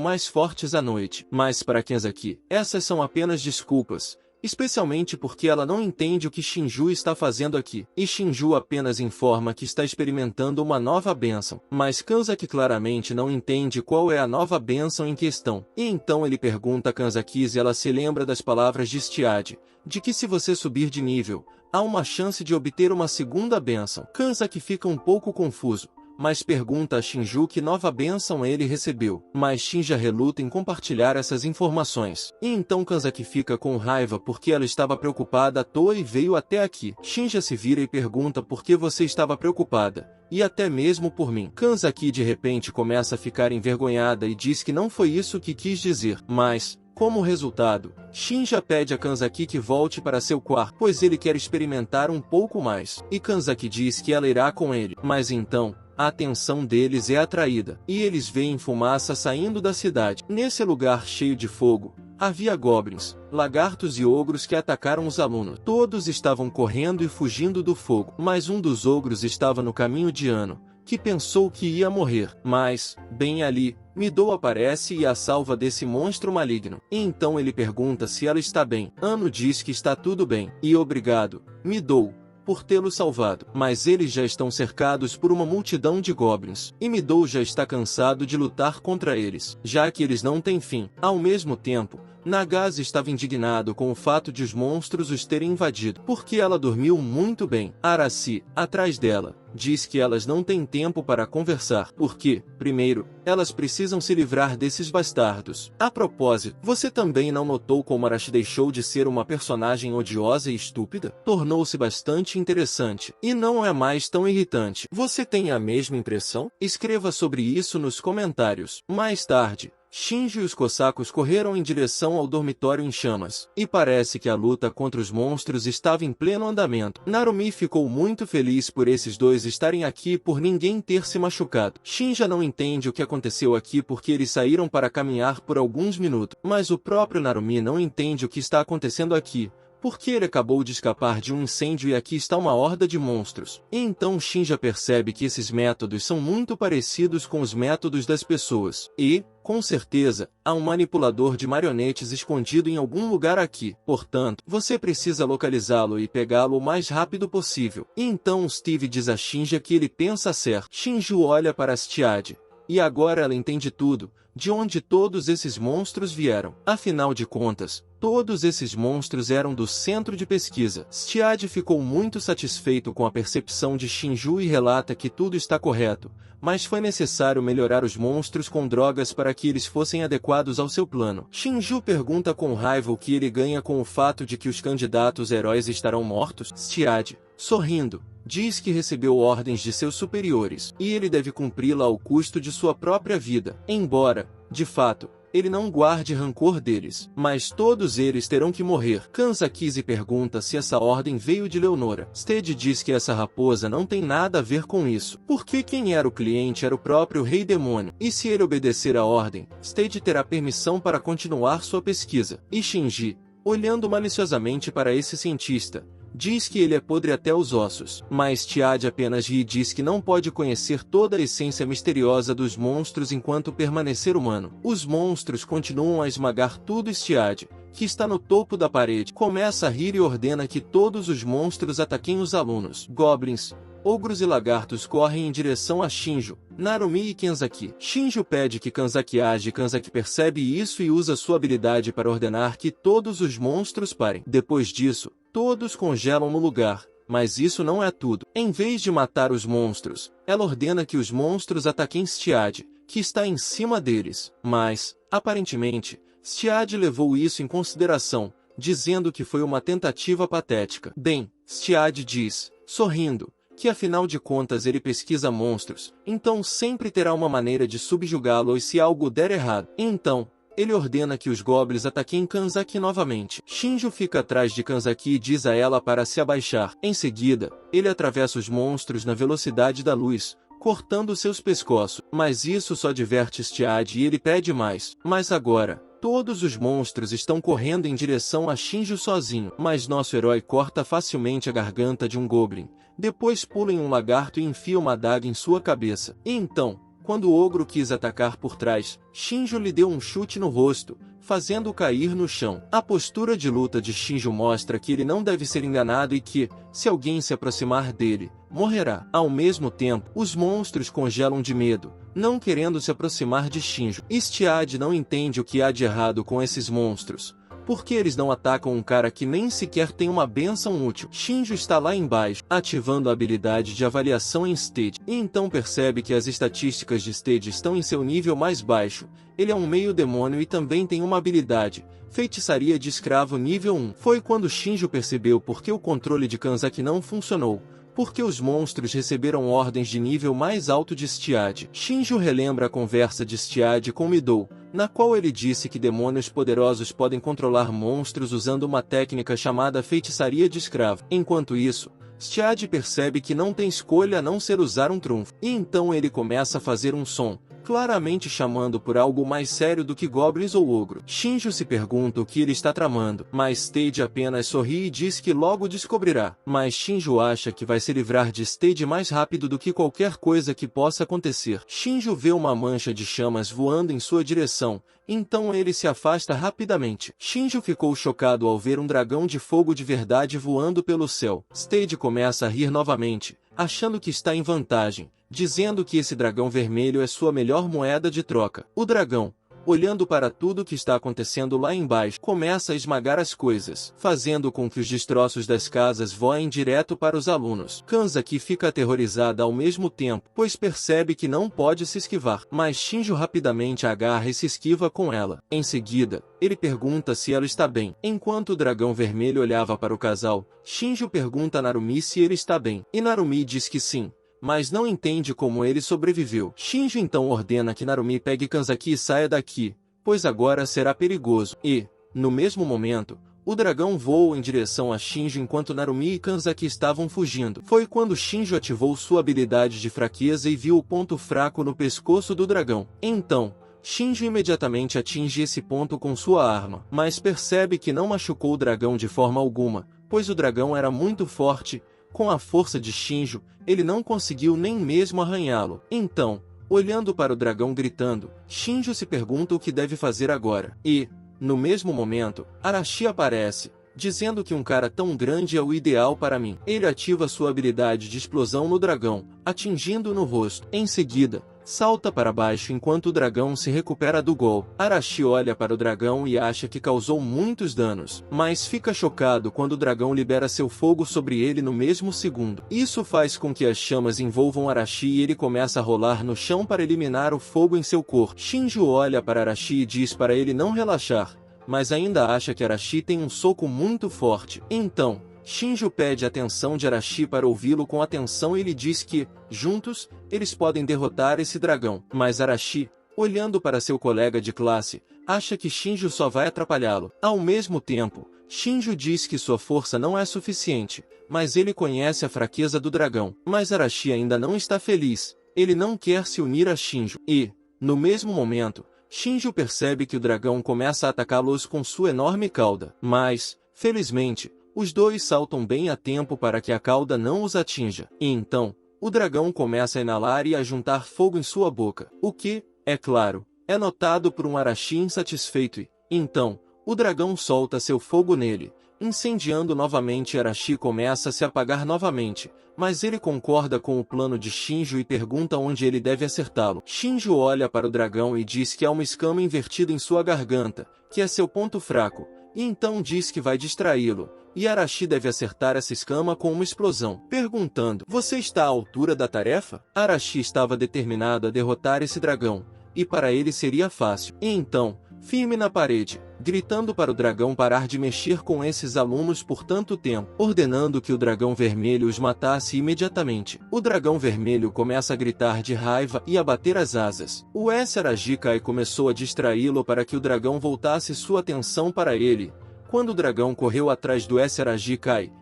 mais fortes à noite. Mas para Kanzaki, essas são apenas desculpas, especialmente porque ela não entende o que Shinju está fazendo aqui. E Shinju apenas informa que está experimentando uma nova bênção. Mas Kanzaki claramente não entende qual é a nova bênção em questão. E então ele pergunta a Kanzaki se ela se lembra das palavras de Stiad, de que se você subir de nível, há uma chance de obter uma segunda bênção. Kanzaki fica um pouco confuso, mas pergunta a Shinju que nova bênção ele recebeu. Mas Shinja reluta em compartilhar essas informações. E então Kanzaki fica com raiva porque ela estava preocupada à toa e veio até aqui. Shinja se vira e pergunta por que você estava preocupada, e até mesmo por mim. Kanzaki de repente começa a ficar envergonhada e diz que não foi isso que quis dizer. Mas, como resultado, Shinja pede a Kanzaki que volte para seu quarto, pois ele quer experimentar um pouco mais. E Kanzaki diz que ela irá com ele. Mas então, a atenção deles é atraída, e eles veem fumaça saindo da cidade. Nesse lugar cheio de fogo, havia goblins, lagartos e ogros que atacaram os alunos. Todos estavam correndo e fugindo do fogo, mas um dos ogros estava no caminho de Ano, que pensou que ia morrer. Mas, bem ali, Midou aparece e a salva desse monstro maligno. E então ele pergunta se ela está bem. Ano diz que está tudo bem, e obrigado, Midou, por tê-lo salvado. Mas eles já estão cercados por uma multidão de goblins, e Midou já está cansado de lutar contra eles, já que eles não têm fim. Ao mesmo tempo, Nagase estava indignado com o fato de os monstros os terem invadido, porque ela dormiu muito bem. Arashi, atrás dela, diz que elas não têm tempo para conversar, porque, primeiro, elas precisam se livrar desses bastardos. A propósito, você também não notou como Arashi deixou de ser uma personagem odiosa e estúpida? Tornou-se bastante interessante, e não é mais tão irritante. Você tem a mesma impressão? Escreva sobre isso nos comentários. Mais tarde, Shinji e os cossacos correram em direção ao dormitório em chamas, e parece que a luta contra os monstros estava em pleno andamento. Narumi ficou muito feliz por esses dois estarem aqui e por ninguém ter se machucado. Shinja não entende o que aconteceu aqui porque eles saíram para caminhar por alguns minutos, mas o próprio Narumi não entende o que está acontecendo aqui, porque ele acabou de escapar de um incêndio e aqui está uma horda de monstros. E então Shinja percebe que esses métodos são muito parecidos com os métodos das pessoas. E, com certeza, há um manipulador de marionetes escondido em algum lugar aqui. Portanto, você precisa localizá-lo e pegá-lo o mais rápido possível. E então Steve diz a Shinja que ele pensa certo. Shinju olha para Stiad. E agora ela entende tudo, de onde todos esses monstros vieram. Afinal de contas, todos esses monstros eram do centro de pesquisa. Stiad ficou muito satisfeito com a percepção de Shinju e relata que tudo está correto, mas foi necessário melhorar os monstros com drogas para que eles fossem adequados ao seu plano. Shinju pergunta com raiva o que ele ganha com o fato de que os candidatos heróis estarão mortos. Stiad, sorrindo, diz que recebeu ordens de seus superiores, e ele deve cumpri-la ao custo de sua própria vida, embora, de fato, ele não guarde rancor deles. Mas todos eles terão que morrer. Kanzakise pergunta se essa ordem veio de Leonora. Stead diz que essa raposa não tem nada a ver com isso, porque quem era o cliente era o próprio Rei Demônio, e se ele obedecer à ordem, Stead terá permissão para continuar sua pesquisa. E Shinji, olhando maliciosamente para esse cientista, diz que ele é podre até os ossos, mas Stiad apenas ri e diz que não pode conhecer toda a essência misteriosa dos monstros enquanto permanecer humano. Os monstros continuam a esmagar tudo e Stiad, que está no topo da parede, começa a rir e ordena que todos os monstros ataquem os alunos. Goblins, ogros e lagartos correm em direção a Shinju, Narumi e Kenzaki. Shinju pede que Kanzaki age e Kanzaki percebe isso e usa sua habilidade para ordenar que todos os monstros parem. Depois disso, todos congelam no lugar, mas isso não é tudo. Em vez de matar os monstros, ela ordena que os monstros ataquem Stiad, que está em cima deles. Mas, aparentemente, Stiad levou isso em consideração, dizendo que foi uma tentativa patética. Bem, Stiad diz, sorrindo, que afinal de contas ele pesquisa monstros, então sempre terá uma maneira de subjugá-los se algo der errado. Então, ele ordena que os goblins ataquem Kanzaki novamente. Shinju fica atrás de Kanzaki e diz a ela para se abaixar. Em seguida, ele atravessa os monstros na velocidade da luz, cortando seus pescoços. Mas isso só diverte Stiad e ele pede mais. Mas agora, todos os monstros estão correndo em direção a Shinju sozinho. Mas nosso herói corta facilmente a garganta de um goblin. Depois pula em um lagarto e enfia uma adaga em sua cabeça. E então, quando o ogro quis atacar por trás, Shinju lhe deu um chute no rosto, fazendo-o cair no chão. A postura de luta de Shinju mostra que ele não deve ser enganado e que, se alguém se aproximar dele, morrerá. Ao mesmo tempo, os monstros congelam de medo, não querendo se aproximar de Shinju. Stiad não entende o que há de errado com esses monstros. Por que eles não atacam um cara que nem sequer tem uma bênção útil? Shinju está lá embaixo, ativando a habilidade de avaliação em Stead, e então percebe que as estatísticas de Stead estão em seu nível mais baixo. Ele é um meio demônio e também tem uma habilidade, feitiçaria de escravo nível 1. Foi quando Shinju percebeu por que o controle de Kanzaki não funcionou. Porque os monstros receberam ordens de nível mais alto de Stiad. Shinju relembra a conversa de Stiad com Midou, na qual ele disse que demônios poderosos podem controlar monstros usando uma técnica chamada feitiçaria de escravo. Enquanto isso, Stiad percebe que não tem escolha a não ser usar um trunfo. E então ele começa a fazer um som, claramente chamando por algo mais sério do que goblins ou ogro. Shinju se pergunta o que ele está tramando, mas Stead apenas sorri e diz que logo descobrirá. Mas Shinju acha que vai se livrar de Stead mais rápido do que qualquer coisa que possa acontecer. Shinju vê uma mancha de chamas voando em sua direção, então ele se afasta rapidamente. Shinju ficou chocado ao ver um dragão de fogo de verdade voando pelo céu. Stead começa a rir novamente, achando que está em vantagem, dizendo que esse dragão vermelho é sua melhor moeda de troca. O dragão, olhando para tudo que está acontecendo lá embaixo, começa a esmagar as coisas, fazendo com que os destroços das casas voem direto para os alunos. Kanzaki fica aterrorizada ao mesmo tempo, pois percebe que não pode se esquivar, mas Shinju rapidamente a agarra e se esquiva com ela. Em seguida, ele pergunta se ela está bem. Enquanto o dragão vermelho olhava para o casal, Shinju pergunta a Narumi se ele está bem, e Narumi diz que sim, mas não entende como ele sobreviveu. Shinju então ordena que Narumi pegue Kanzaki e saia daqui, pois agora será perigoso. E, no mesmo momento, o dragão voa em direção a Shinju enquanto Narumi e Kanzaki estavam fugindo. Foi quando Shinju ativou sua habilidade de fraqueza e viu o ponto fraco no pescoço do dragão. Então, Shinjo imediatamente atinge esse ponto com sua arma, mas percebe que não machucou o dragão de forma alguma, pois o dragão era muito forte. Com a força de Shinjo, ele não conseguiu nem mesmo arranhá-lo. Então, olhando para o dragão gritando, Shinjo se pergunta o que deve fazer agora. E, no mesmo momento, Arashi aparece, dizendo que um cara tão grande é o ideal para mim. Ele ativa sua habilidade de explosão no dragão, atingindo-o no rosto. Em seguida, salta para baixo enquanto o dragão se recupera do golpe. Arashi olha para o dragão e acha que causou muitos danos, mas fica chocado quando o dragão libera seu fogo sobre ele no mesmo segundo. Isso faz com que as chamas envolvam Arashi e ele começa a rolar no chão para eliminar o fogo em seu corpo. Shinjo olha para Arashi e diz para ele não relaxar, mas ainda acha que Arashi tem um soco muito forte. Então, Shinjo pede a atenção de Arashi para ouvi-lo com atenção e lhe diz que, juntos, eles podem derrotar esse dragão. Mas Arashi, olhando para seu colega de classe, acha que Shinjo só vai atrapalhá-lo. Ao mesmo tempo, Shinjo diz que sua força não é suficiente, mas ele conhece a fraqueza do dragão. Mas Arashi ainda não está feliz, ele não quer se unir a Shinjo. E, no mesmo momento, Shinjo percebe que o dragão começa a atacá-los com sua enorme cauda. Mas, felizmente, os dois saltam bem a tempo para que a cauda não os atinja. E então, o dragão começa a inalar e a juntar fogo em sua boca. O que, é claro, é notado por um Arashi insatisfeito e, então, o dragão solta seu fogo nele, incendiando novamente. Arashi começa a se apagar novamente, mas ele concorda com o plano de Shinjo e pergunta onde ele deve acertá-lo. Shinjo olha para o dragão e diz que há uma escama invertida em sua garganta, que é seu ponto fraco, e então diz que vai distraí-lo, e Arashi deve acertar essa escama com uma explosão. Perguntando, você está à altura da tarefa? Arashi estava determinado a derrotar esse dragão, e para ele seria fácil. E então, firme na parede, gritando para o dragão parar de mexer com esses alunos por tanto tempo, ordenando que o dragão vermelho os matasse imediatamente. O dragão vermelho começa a gritar de raiva e a bater as asas. O Arashi começou a distraí-lo para que o dragão voltasse sua atenção para ele. Quando o dragão correu atrás do Arashi,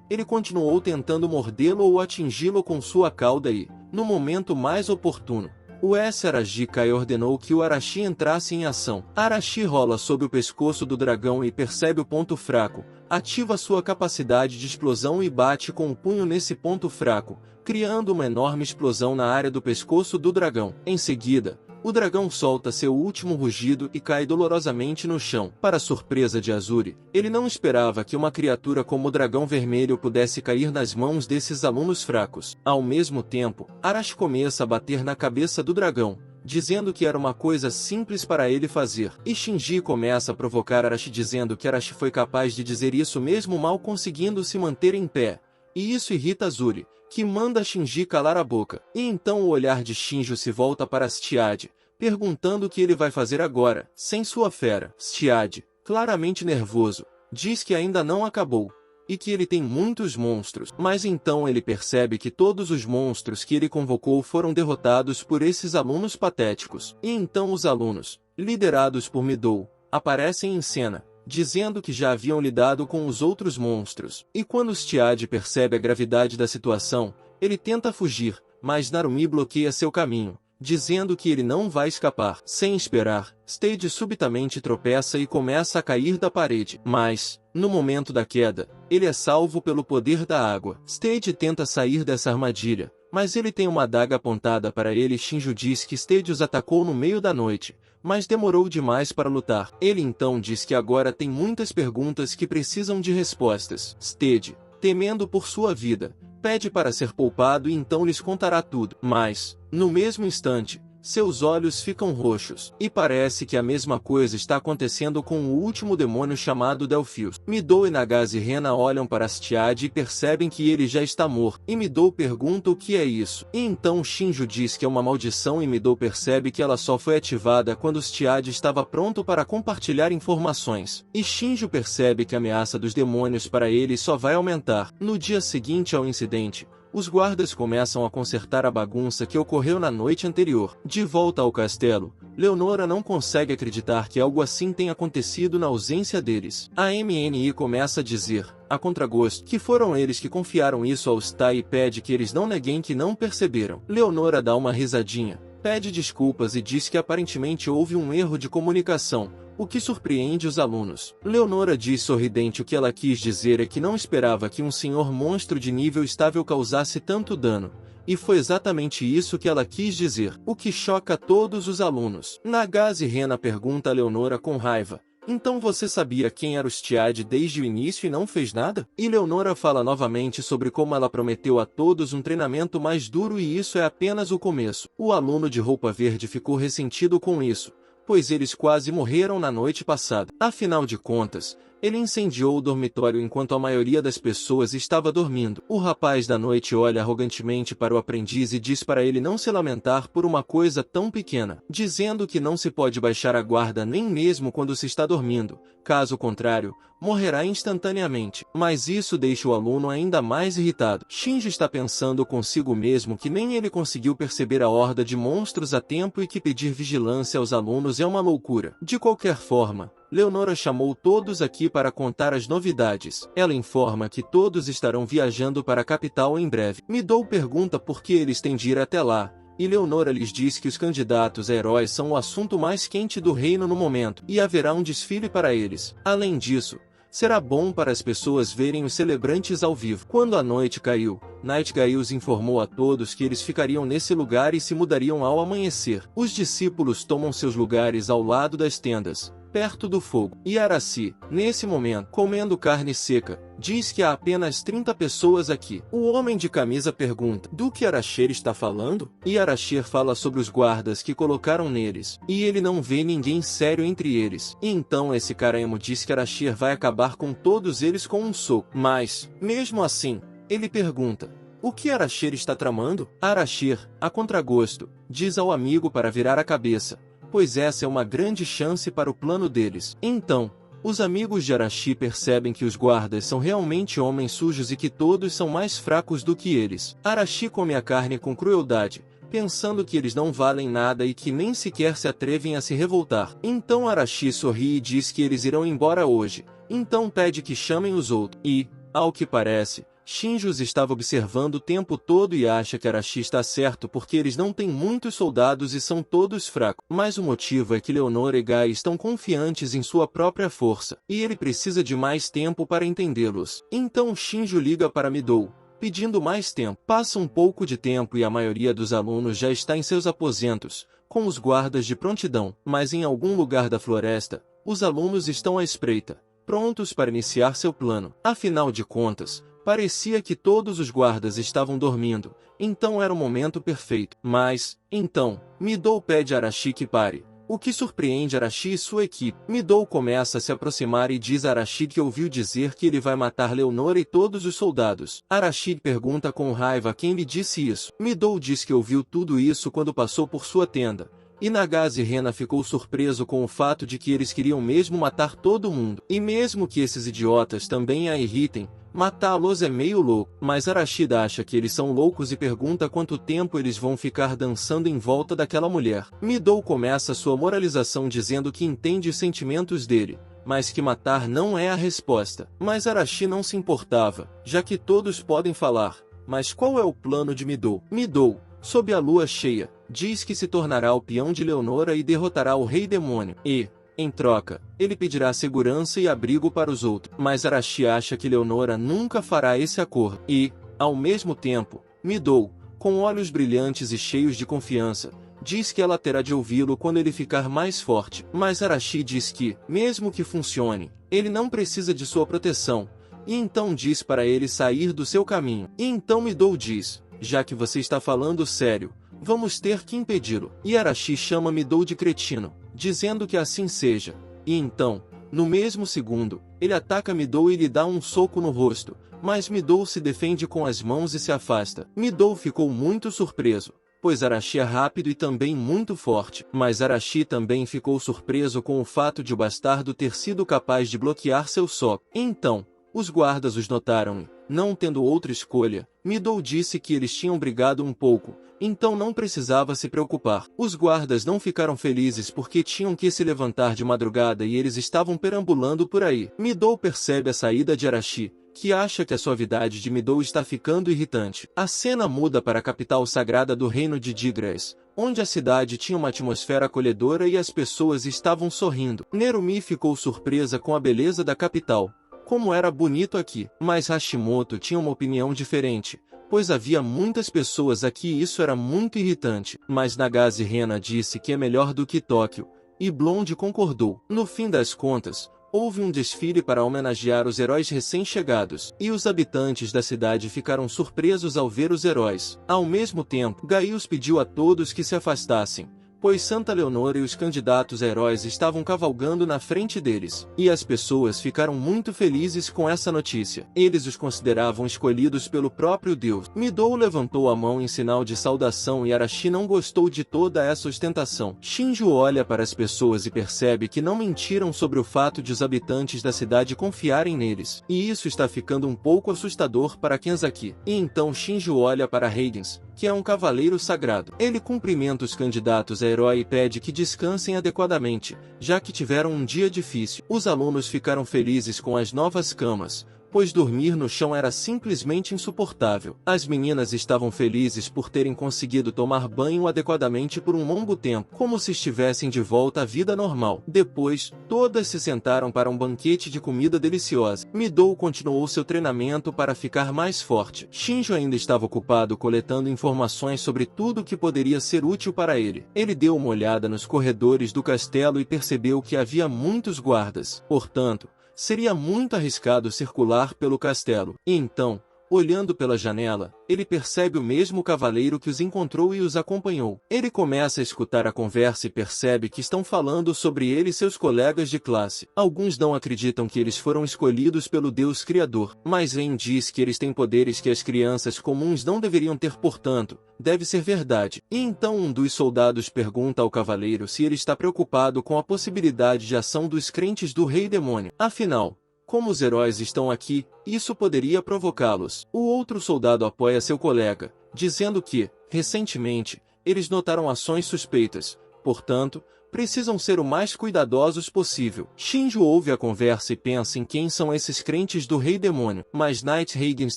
ele continuou tentando mordê-lo ou atingi-lo com sua cauda e, no momento mais oportuno, o Arashi ordenou que o Arashi entrasse em ação. Arashi rola sob o pescoço do dragão e percebe o ponto fraco, ativa sua capacidade de explosão e bate com o punho nesse ponto fraco, criando uma enorme explosão na área do pescoço do dragão. Em seguida, o dragão solta seu último rugido e cai dolorosamente no chão. Para surpresa de Azuri, ele não esperava que uma criatura como o dragão vermelho pudesse cair nas mãos desses alunos fracos. Ao mesmo tempo, Arashi começa a bater na cabeça do dragão, dizendo que era uma coisa simples para ele fazer. E Shinji começa a provocar Arashi dizendo que Arashi foi capaz de dizer isso mesmo mal conseguindo se manter em pé. E isso irrita Azuri, que manda Shinji calar a boca. E então o olhar de Shinjo se volta para Stiad, perguntando o que ele vai fazer agora, sem sua fera. Stiad, claramente nervoso, diz que ainda não acabou, e que ele tem muitos monstros. Mas então ele percebe que todos os monstros que ele convocou foram derrotados por esses alunos patéticos. E então os alunos, liderados por Midou, aparecem em cena, dizendo que já haviam lidado com os outros monstros. E quando Stiad percebe a gravidade da situação, ele tenta fugir, mas Narumi bloqueia seu caminho, dizendo que ele não vai escapar. Sem esperar, Stiad subitamente tropeça e começa a cair da parede. Mas, no momento da queda, ele é salvo pelo poder da água. Stiad tenta sair dessa armadilha, mas ele tem uma adaga apontada para ele. Shinjo diz que Stiad os atacou no meio da noite, mas demorou demais para lutar. Ele então diz que agora tem muitas perguntas que precisam de respostas. Stiad, temendo por sua vida, pede para ser poupado e então lhes contará tudo. Mas, no mesmo instante, seus olhos ficam roxos, e parece que a mesma coisa está acontecendo com o último demônio chamado Delphius. Midou e Nagase Rena olham para Stiad e percebem que ele já está morto, e Midou pergunta o que é isso. E então Shinjo diz que é uma maldição e Midou percebe que ela só foi ativada quando Stiad estava pronto para compartilhar informações. E Shinjo percebe que a ameaça dos demônios para ele só vai aumentar. No dia seguinte ao incidente, os guardas começam a consertar a bagunça que ocorreu na noite anterior. De volta ao castelo, Leonora não consegue acreditar que algo assim tenha acontecido na ausência deles. A MNI começa a dizer, a contragosto, que foram eles que confiaram isso aos Tai e pede que eles não neguem que não perceberam. Leonora dá uma risadinha, pede desculpas e diz que aparentemente houve um erro de comunicação, o que surpreende os alunos. Leonora diz sorridente o que ela quis dizer é que não esperava que um senhor monstro de nível estável causasse tanto dano. E foi exatamente isso que ela quis dizer, o que choca todos os alunos. Nagase Rena pergunta a Leonora com raiva. Então você sabia quem era o Stiad desde o início e não fez nada? E Leonora fala novamente sobre como ela prometeu a todos um treinamento mais duro e isso é apenas o começo. O aluno de roupa verde ficou ressentido com isso, pois eles quase morreram na noite passada. Afinal de contas, ele incendiou o dormitório enquanto a maioria das pessoas estava dormindo. O rapaz da noite olha arrogantemente para o aprendiz e diz para ele não se lamentar por uma coisa tão pequena, dizendo que não se pode baixar a guarda nem mesmo quando se está dormindo, caso contrário, morrerá instantaneamente. Mas isso deixa o aluno ainda mais irritado. Shinji está pensando consigo mesmo que nem ele conseguiu perceber a horda de monstros a tempo e que pedir vigilância aos alunos é uma loucura. De qualquer forma, Leonora chamou todos aqui para contar as novidades. Ela informa que todos estarão viajando para a capital em breve. Midou pergunta por que eles têm de ir até lá, e Leonora lhes diz que os candidatos a heróis são o assunto mais quente do reino no momento, e haverá um desfile para eles. Além disso, será bom para as pessoas verem os celebrantes ao vivo. Quando a noite caiu, Nightgails informou a todos que eles ficariam nesse lugar e se mudariam ao amanhecer. Os discípulos tomam seus lugares ao lado das tendas, perto do fogo. E Arashi, nesse momento, comendo carne seca, diz que há apenas 30 pessoas aqui. O homem de camisa pergunta, do que Arashir está falando? E Arashir fala sobre os guardas que colocaram neles, e ele não vê ninguém sério entre eles. E então esse cara emo diz que Arashir vai acabar com todos eles com um soco. Mas, mesmo assim, ele pergunta, o que Arashir está tramando? Arashir, a contragosto, diz ao amigo para virar a cabeça, pois essa é uma grande chance para o plano deles. Então, os amigos de Arashi percebem que os guardas são realmente homens sujos e que todos são mais fracos do que eles. Arashi come a carne com crueldade, pensando que eles não valem nada e que nem sequer se atrevem a se revoltar. Então Arashi sorri e diz que eles irão embora hoje, então pede que chamem os outros. E, ao que parece, Shinji os estava observando o tempo todo e acha que Arashi está certo porque eles não têm muitos soldados e são todos fracos. Mas o motivo é que Leonora e Gai estão confiantes em sua própria força, e ele precisa de mais tempo para entendê-los. Então Shinji liga para Midou, pedindo mais tempo. Passa um pouco de tempo e a maioria dos alunos já está em seus aposentos, com os guardas de prontidão. Mas em algum lugar da floresta, os alunos estão à espreita, prontos para iniciar seu plano. Afinal de contas, parecia que todos os guardas estavam dormindo, então era o momento perfeito. Mas, então, Midou pede a Arashi que pare, o que surpreende Arashi e sua equipe. Midou começa a se aproximar e diz a Arashi que ouviu dizer que ele vai matar Leonora e todos os soldados. Arashi pergunta com raiva quem lhe disse isso. Midou diz que ouviu tudo isso quando passou por sua tenda. E Nagase Rena ficou surpreso com o fato de que eles queriam mesmo matar todo mundo. E mesmo que esses idiotas também a irritem, matá-los é meio louco. Mas Arashida acha que eles são loucos e pergunta quanto tempo eles vão ficar dançando em volta daquela mulher. Midou começa sua moralização dizendo que entende os sentimentos dele, mas que matar não é a resposta. Mas Arashi não se importava, já que todos podem falar. Mas qual é o plano de Midou? Midou, sob a lua cheia, diz que se tornará o peão de Leonora e derrotará o rei demônio. E, em troca, ele pedirá segurança e abrigo para os outros. Mas Arashi acha que Leonora nunca fará esse acordo. E, ao mesmo tempo, Midou, com olhos brilhantes e cheios de confiança, diz que ela terá de ouvi-lo quando ele ficar mais forte. Mas Arashi diz que, mesmo que funcione, ele não precisa de sua proteção. E então diz para ele sair do seu caminho. E então Midou diz, já que você está falando sério, vamos ter que impedi-lo. E Arashi chama Midou de cretino, dizendo que assim seja. E então, no mesmo segundo, ele ataca Midou e lhe dá um soco no rosto, mas Midou se defende com as mãos e se afasta. Midou ficou muito surpreso, pois Arashi é rápido e também muito forte. Mas Arashi também ficou surpreso com o fato de o bastardo ter sido capaz de bloquear seu soco. Então, os guardas os notaram e, não tendo outra escolha, Midou disse que eles tinham brigado um pouco, então não precisava se preocupar. Os guardas não ficaram felizes porque tinham que se levantar de madrugada e eles estavam perambulando por aí. Midou percebe a saída de Arashi, que acha que a suavidade de Midou está ficando irritante. A cena muda para a capital sagrada do reino de Digress, onde a cidade tinha uma atmosfera acolhedora e as pessoas estavam sorrindo. Nerumi ficou surpresa com a beleza da capital. Como era bonito aqui. Mas Hashimoto tinha uma opinião diferente, pois havia muitas pessoas aqui e isso era muito irritante. Mas Nagase Rena disse que é melhor do que Tóquio, e Blonde concordou. No fim das contas, houve um desfile para homenagear os heróis recém-chegados, e os habitantes da cidade ficaram surpresos ao ver os heróis. Ao mesmo tempo, Gaius pediu a todos que se afastassem, pois Santa Leonor e os candidatos a heróis estavam cavalgando na frente deles, e as pessoas ficaram muito felizes com essa notícia. Eles os consideravam escolhidos pelo próprio Deus. Midou levantou a mão em sinal de saudação e Arashi não gostou de toda essa ostentação. Shinjo olha para as pessoas e percebe que não mentiram sobre o fato de os habitantes da cidade confiarem neles, e isso está ficando um pouco assustador para Kenzaki. E então Shinjo olha para Reigns, que é um cavaleiro sagrado. Ele cumprimenta os candidatos a herói e pede que descansem adequadamente, já que tiveram um dia difícil. Os alunos ficaram felizes com as novas camas, pois dormir no chão era simplesmente insuportável. As meninas estavam felizes por terem conseguido tomar banho adequadamente por um longo tempo, como se estivessem de volta à vida normal. Depois, todas se sentaram para um banquete de comida deliciosa. Midou continuou seu treinamento para ficar mais forte. Shinjo ainda estava ocupado coletando informações sobre tudo que poderia ser útil para ele. Ele deu uma olhada nos corredores do castelo e percebeu que havia muitos guardas. Portanto, seria muito arriscado circular pelo castelo. E então, olhando pela janela, ele percebe o mesmo cavaleiro que os encontrou e os acompanhou. Ele começa a escutar a conversa e percebe que estão falando sobre ele e seus colegas de classe. Alguns não acreditam que eles foram escolhidos pelo Deus Criador, mas Ren diz que eles têm poderes que as crianças comuns não deveriam ter, portanto, deve ser verdade. E então um dos soldados pergunta ao cavaleiro se ele está preocupado com a possibilidade de ação dos crentes do Rei Demônio. Afinal, como os heróis estão aqui, isso poderia provocá-los. O outro soldado apoia seu colega, dizendo que, recentemente, eles notaram ações suspeitas, portanto, precisam ser o mais cuidadosos possível. Shinjo ouve a conversa e pensa em quem são esses crentes do Rei Demônio, mas Night Higgins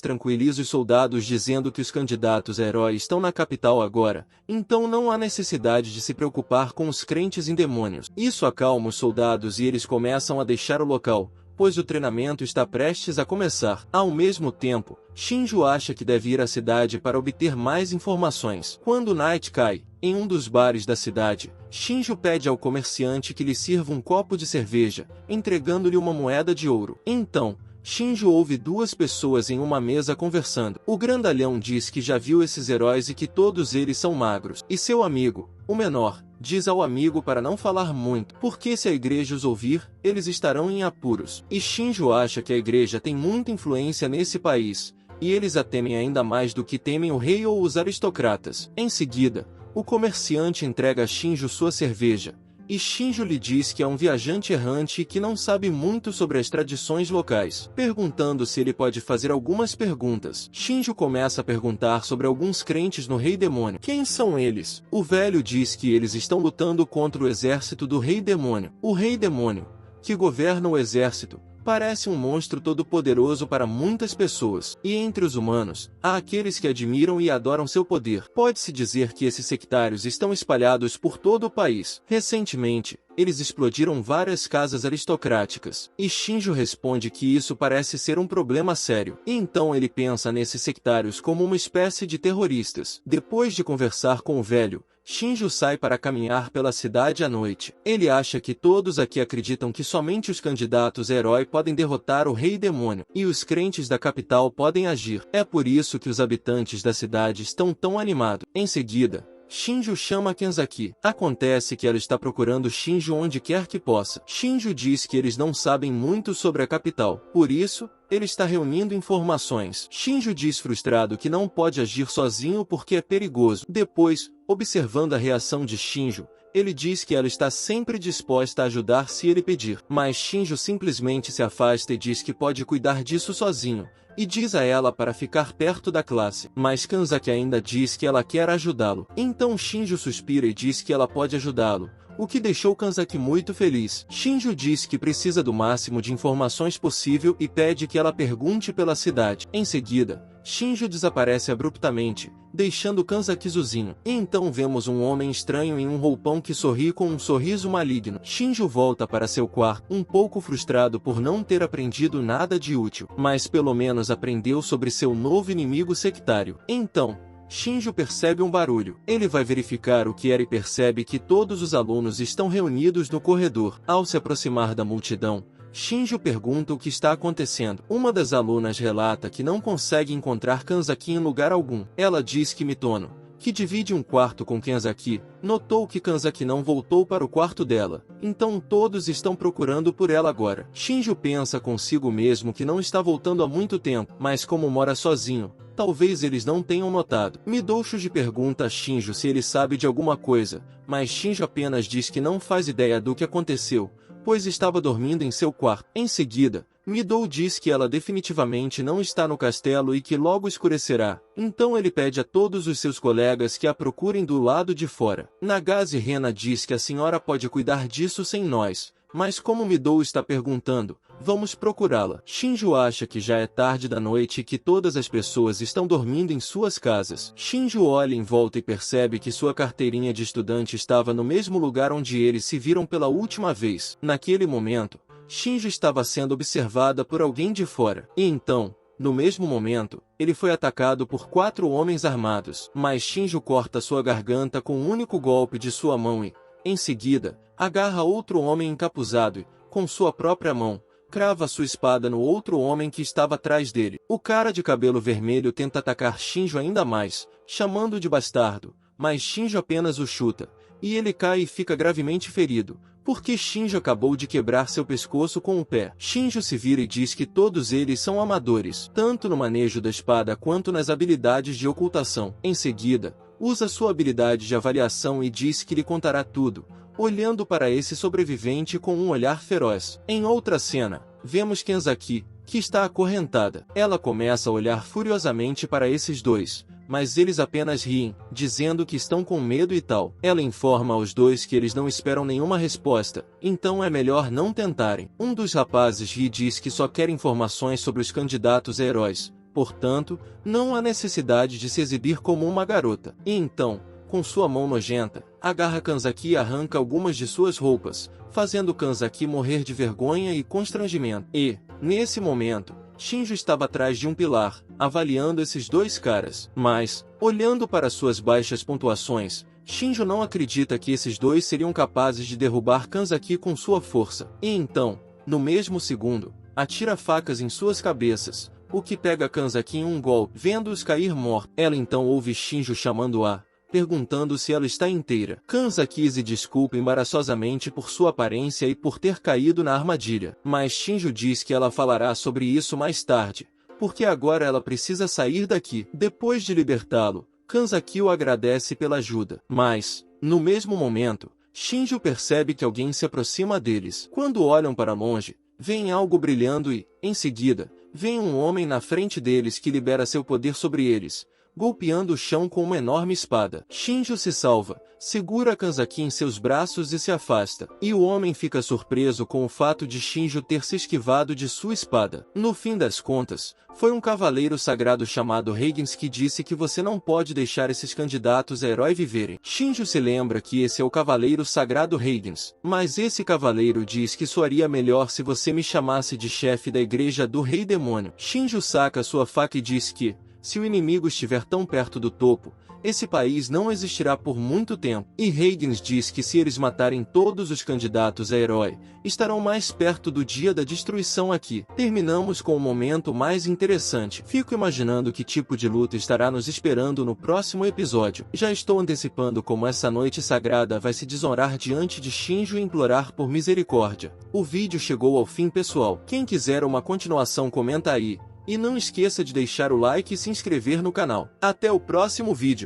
tranquiliza os soldados dizendo que os candidatos a herói estão na capital agora, então não há necessidade de se preocupar com os crentes em demônios. Isso acalma os soldados e eles começam a deixar o local, pois o treinamento está prestes a começar. Ao mesmo tempo, Shinjo acha que deve ir à cidade para obter mais informações. Quando Night cai, em um dos bares da cidade, Shinjo pede ao comerciante que lhe sirva um copo de cerveja, entregando-lhe uma moeda de ouro. Então, Shinjo ouve duas pessoas em uma mesa conversando. O grandalhão diz que já viu esses heróis e que todos eles são magros. E seu amigo, o menor, diz ao amigo para não falar muito, porque se a igreja os ouvir, eles estarão em apuros. E Shinjo acha que a igreja tem muita influência nesse país, e eles a temem ainda mais do que temem o rei ou os aristocratas. Em seguida, o comerciante entrega a Shinjo sua cerveja, e Shinjo lhe diz que é um viajante errante e que não sabe muito sobre as tradições locais. Perguntando se ele pode fazer algumas perguntas, Shinjo começa a perguntar sobre alguns crentes no Rei Demônio. Quem são eles? O velho diz que eles estão lutando contra o exército do Rei Demônio. O Rei Demônio, que governa o exército, parece um monstro todo-poderoso para muitas pessoas, e entre os humanos, há aqueles que admiram e adoram seu poder. Pode-se dizer que esses sectários estão espalhados por todo o país. Recentemente, eles explodiram várias casas aristocráticas, e Shinjo responde que isso parece ser um problema sério. E então ele pensa nesses sectários como uma espécie de terroristas. Depois de conversar com o velho, Shinjo sai para caminhar pela cidade à noite. Ele acha que todos aqui acreditam que somente os candidatos a herói podem derrotar o Rei Demônio, e os crentes da capital podem agir. É por isso que os habitantes da cidade estão tão animados. Em seguida, Shinjo chama Kenzaki. Acontece que ela está procurando Shinjo onde quer que possa. Shinjo diz que eles não sabem muito sobre a capital, por isso, ele está reunindo informações. Shinjo diz frustrado que não pode agir sozinho porque é perigoso. Depois, observando a reação de Shinjo, ele diz que ela está sempre disposta a ajudar se ele pedir. Mas Shinjo simplesmente se afasta e diz que pode cuidar disso sozinho, e diz a ela para ficar perto da classe. Mas Kanzaki ainda diz que ela quer ajudá-lo. Então Shinjo suspira e diz que ela pode ajudá-lo, o que deixou Kanzaki muito feliz. Shinjo diz que precisa do máximo de informações possível e pede que ela pergunte pela cidade. Em seguida, Shinjo desaparece abruptamente, deixando Kanzaki sozinho. E então vemos um homem estranho em um roupão que sorri com um sorriso maligno. Shinjo volta para seu quarto, um pouco frustrado por não ter aprendido nada de útil, mas pelo menos aprendeu sobre seu novo inimigo sectário. Então, Shinjo percebe um barulho. Ele vai verificar o que era e percebe que todos os alunos estão reunidos no corredor. Ao se aproximar da multidão, Shinjo pergunta o que está acontecendo. Uma das alunas relata que não consegue encontrar Kanzaki em lugar algum. Ela diz que Mitono, que divide um quarto com Kanzaki, notou que Kanzaki não voltou para o quarto dela, então todos estão procurando por ela agora. Shinjo pensa consigo mesmo que não está voltando há muito tempo, mas como mora sozinho, talvez eles não tenham notado. Midousuji pergunta a Shinjo se ele sabe de alguma coisa, mas Shinjo apenas diz que não faz ideia do que aconteceu, pois estava dormindo em seu quarto. Em seguida, Midou diz que ela definitivamente não está no castelo e que logo escurecerá, então ele pede a todos os seus colegas que a procurem do lado de fora. Nagase Rena diz que a senhora pode cuidar disso sem nós, mas como Midou está perguntando, vamos procurá-la. Shinjo acha que já é tarde da noite e que todas as pessoas estão dormindo em suas casas. Shinjo olha em volta e percebe que sua carteirinha de estudante estava no mesmo lugar onde eles se viram pela última vez. Naquele momento, Shinjo estava sendo observada por alguém de fora. E então, no mesmo momento, ele foi atacado por 4 homens armados. Mas Shinjo corta sua garganta com um único golpe de sua mão e, em seguida, agarra outro homem encapuzado e, com sua própria mão, crava sua espada no outro homem que estava atrás dele. O cara de cabelo vermelho tenta atacar Shinjo ainda mais, chamando-o de bastardo, mas Shinjo apenas o chuta, e ele cai e fica gravemente ferido, porque Shinjo acabou de quebrar seu pescoço com o pé. Shinjo se vira e diz que todos eles são amadores, tanto no manejo da espada quanto nas habilidades de ocultação. Em seguida, usa sua habilidade de avaliação e diz que lhe contará tudo, olhando para esse sobrevivente com um olhar feroz. Em outra cena, vemos Kanzaki, que está acorrentada. Ela começa a olhar furiosamente para esses dois, mas eles apenas riem, dizendo que estão com medo e tal. Ela informa aos dois que eles não esperam nenhuma resposta, então é melhor não tentarem. Um dos rapazes ri e diz que só quer informações sobre os candidatos a heróis, portanto, não há necessidade de se exibir como uma garota. E então, com sua mão nojenta, agarra Kanzaki e arranca algumas de suas roupas, fazendo Kanzaki morrer de vergonha e constrangimento. E, nesse momento, Shinjo estava atrás de um pilar, avaliando esses dois caras. Mas, olhando para suas baixas pontuações, Shinjo não acredita que esses dois seriam capazes de derrubar Kanzaki com sua força. E então, no mesmo segundo, atira facas em suas cabeças, o que pega Kanzaki em um golpe. Vendo-os cair mortos, ela então ouve Shinjo chamando-a, perguntando se ela está inteira. Kanzaki se desculpa embaraçosamente por sua aparência e por ter caído na armadilha, mas Shinjo diz que ela falará sobre isso mais tarde, porque agora ela precisa sair daqui. Depois de libertá-lo, Kanzaki o agradece pela ajuda, mas, no mesmo momento, Shinjo percebe que alguém se aproxima deles. Quando olham para longe, veem algo brilhando e, em seguida, vem um homem na frente deles que libera seu poder sobre eles, golpeando o chão com uma enorme espada. Shinjo se salva, segura Kanzaki em seus braços e se afasta. E o homem fica surpreso com o fato de Shinjo ter se esquivado de sua espada. No fim das contas, foi um cavaleiro sagrado chamado Reigns que disse que você não pode deixar esses candidatos a herói viverem. Shinjo se lembra que esse é o cavaleiro sagrado Reigns, mas esse cavaleiro diz que soaria melhor se você me chamasse de chefe da igreja do Rei Demônio. Shinjo saca sua faca e diz que, se o inimigo estiver tão perto do topo, esse país não existirá por muito tempo. E Reigns diz que se eles matarem todos os candidatos a herói, estarão mais perto do dia da destruição aqui. Terminamos com o momento mais interessante. Fico imaginando que tipo de luta estará nos esperando no próximo episódio. Já estou antecipando como essa noite sagrada vai se desonrar diante de Shinjo e implorar por misericórdia. O vídeo chegou ao fim, pessoal. Quem quiser uma continuação comenta aí. E não esqueça de deixar o like e se inscrever no canal. Até o próximo vídeo.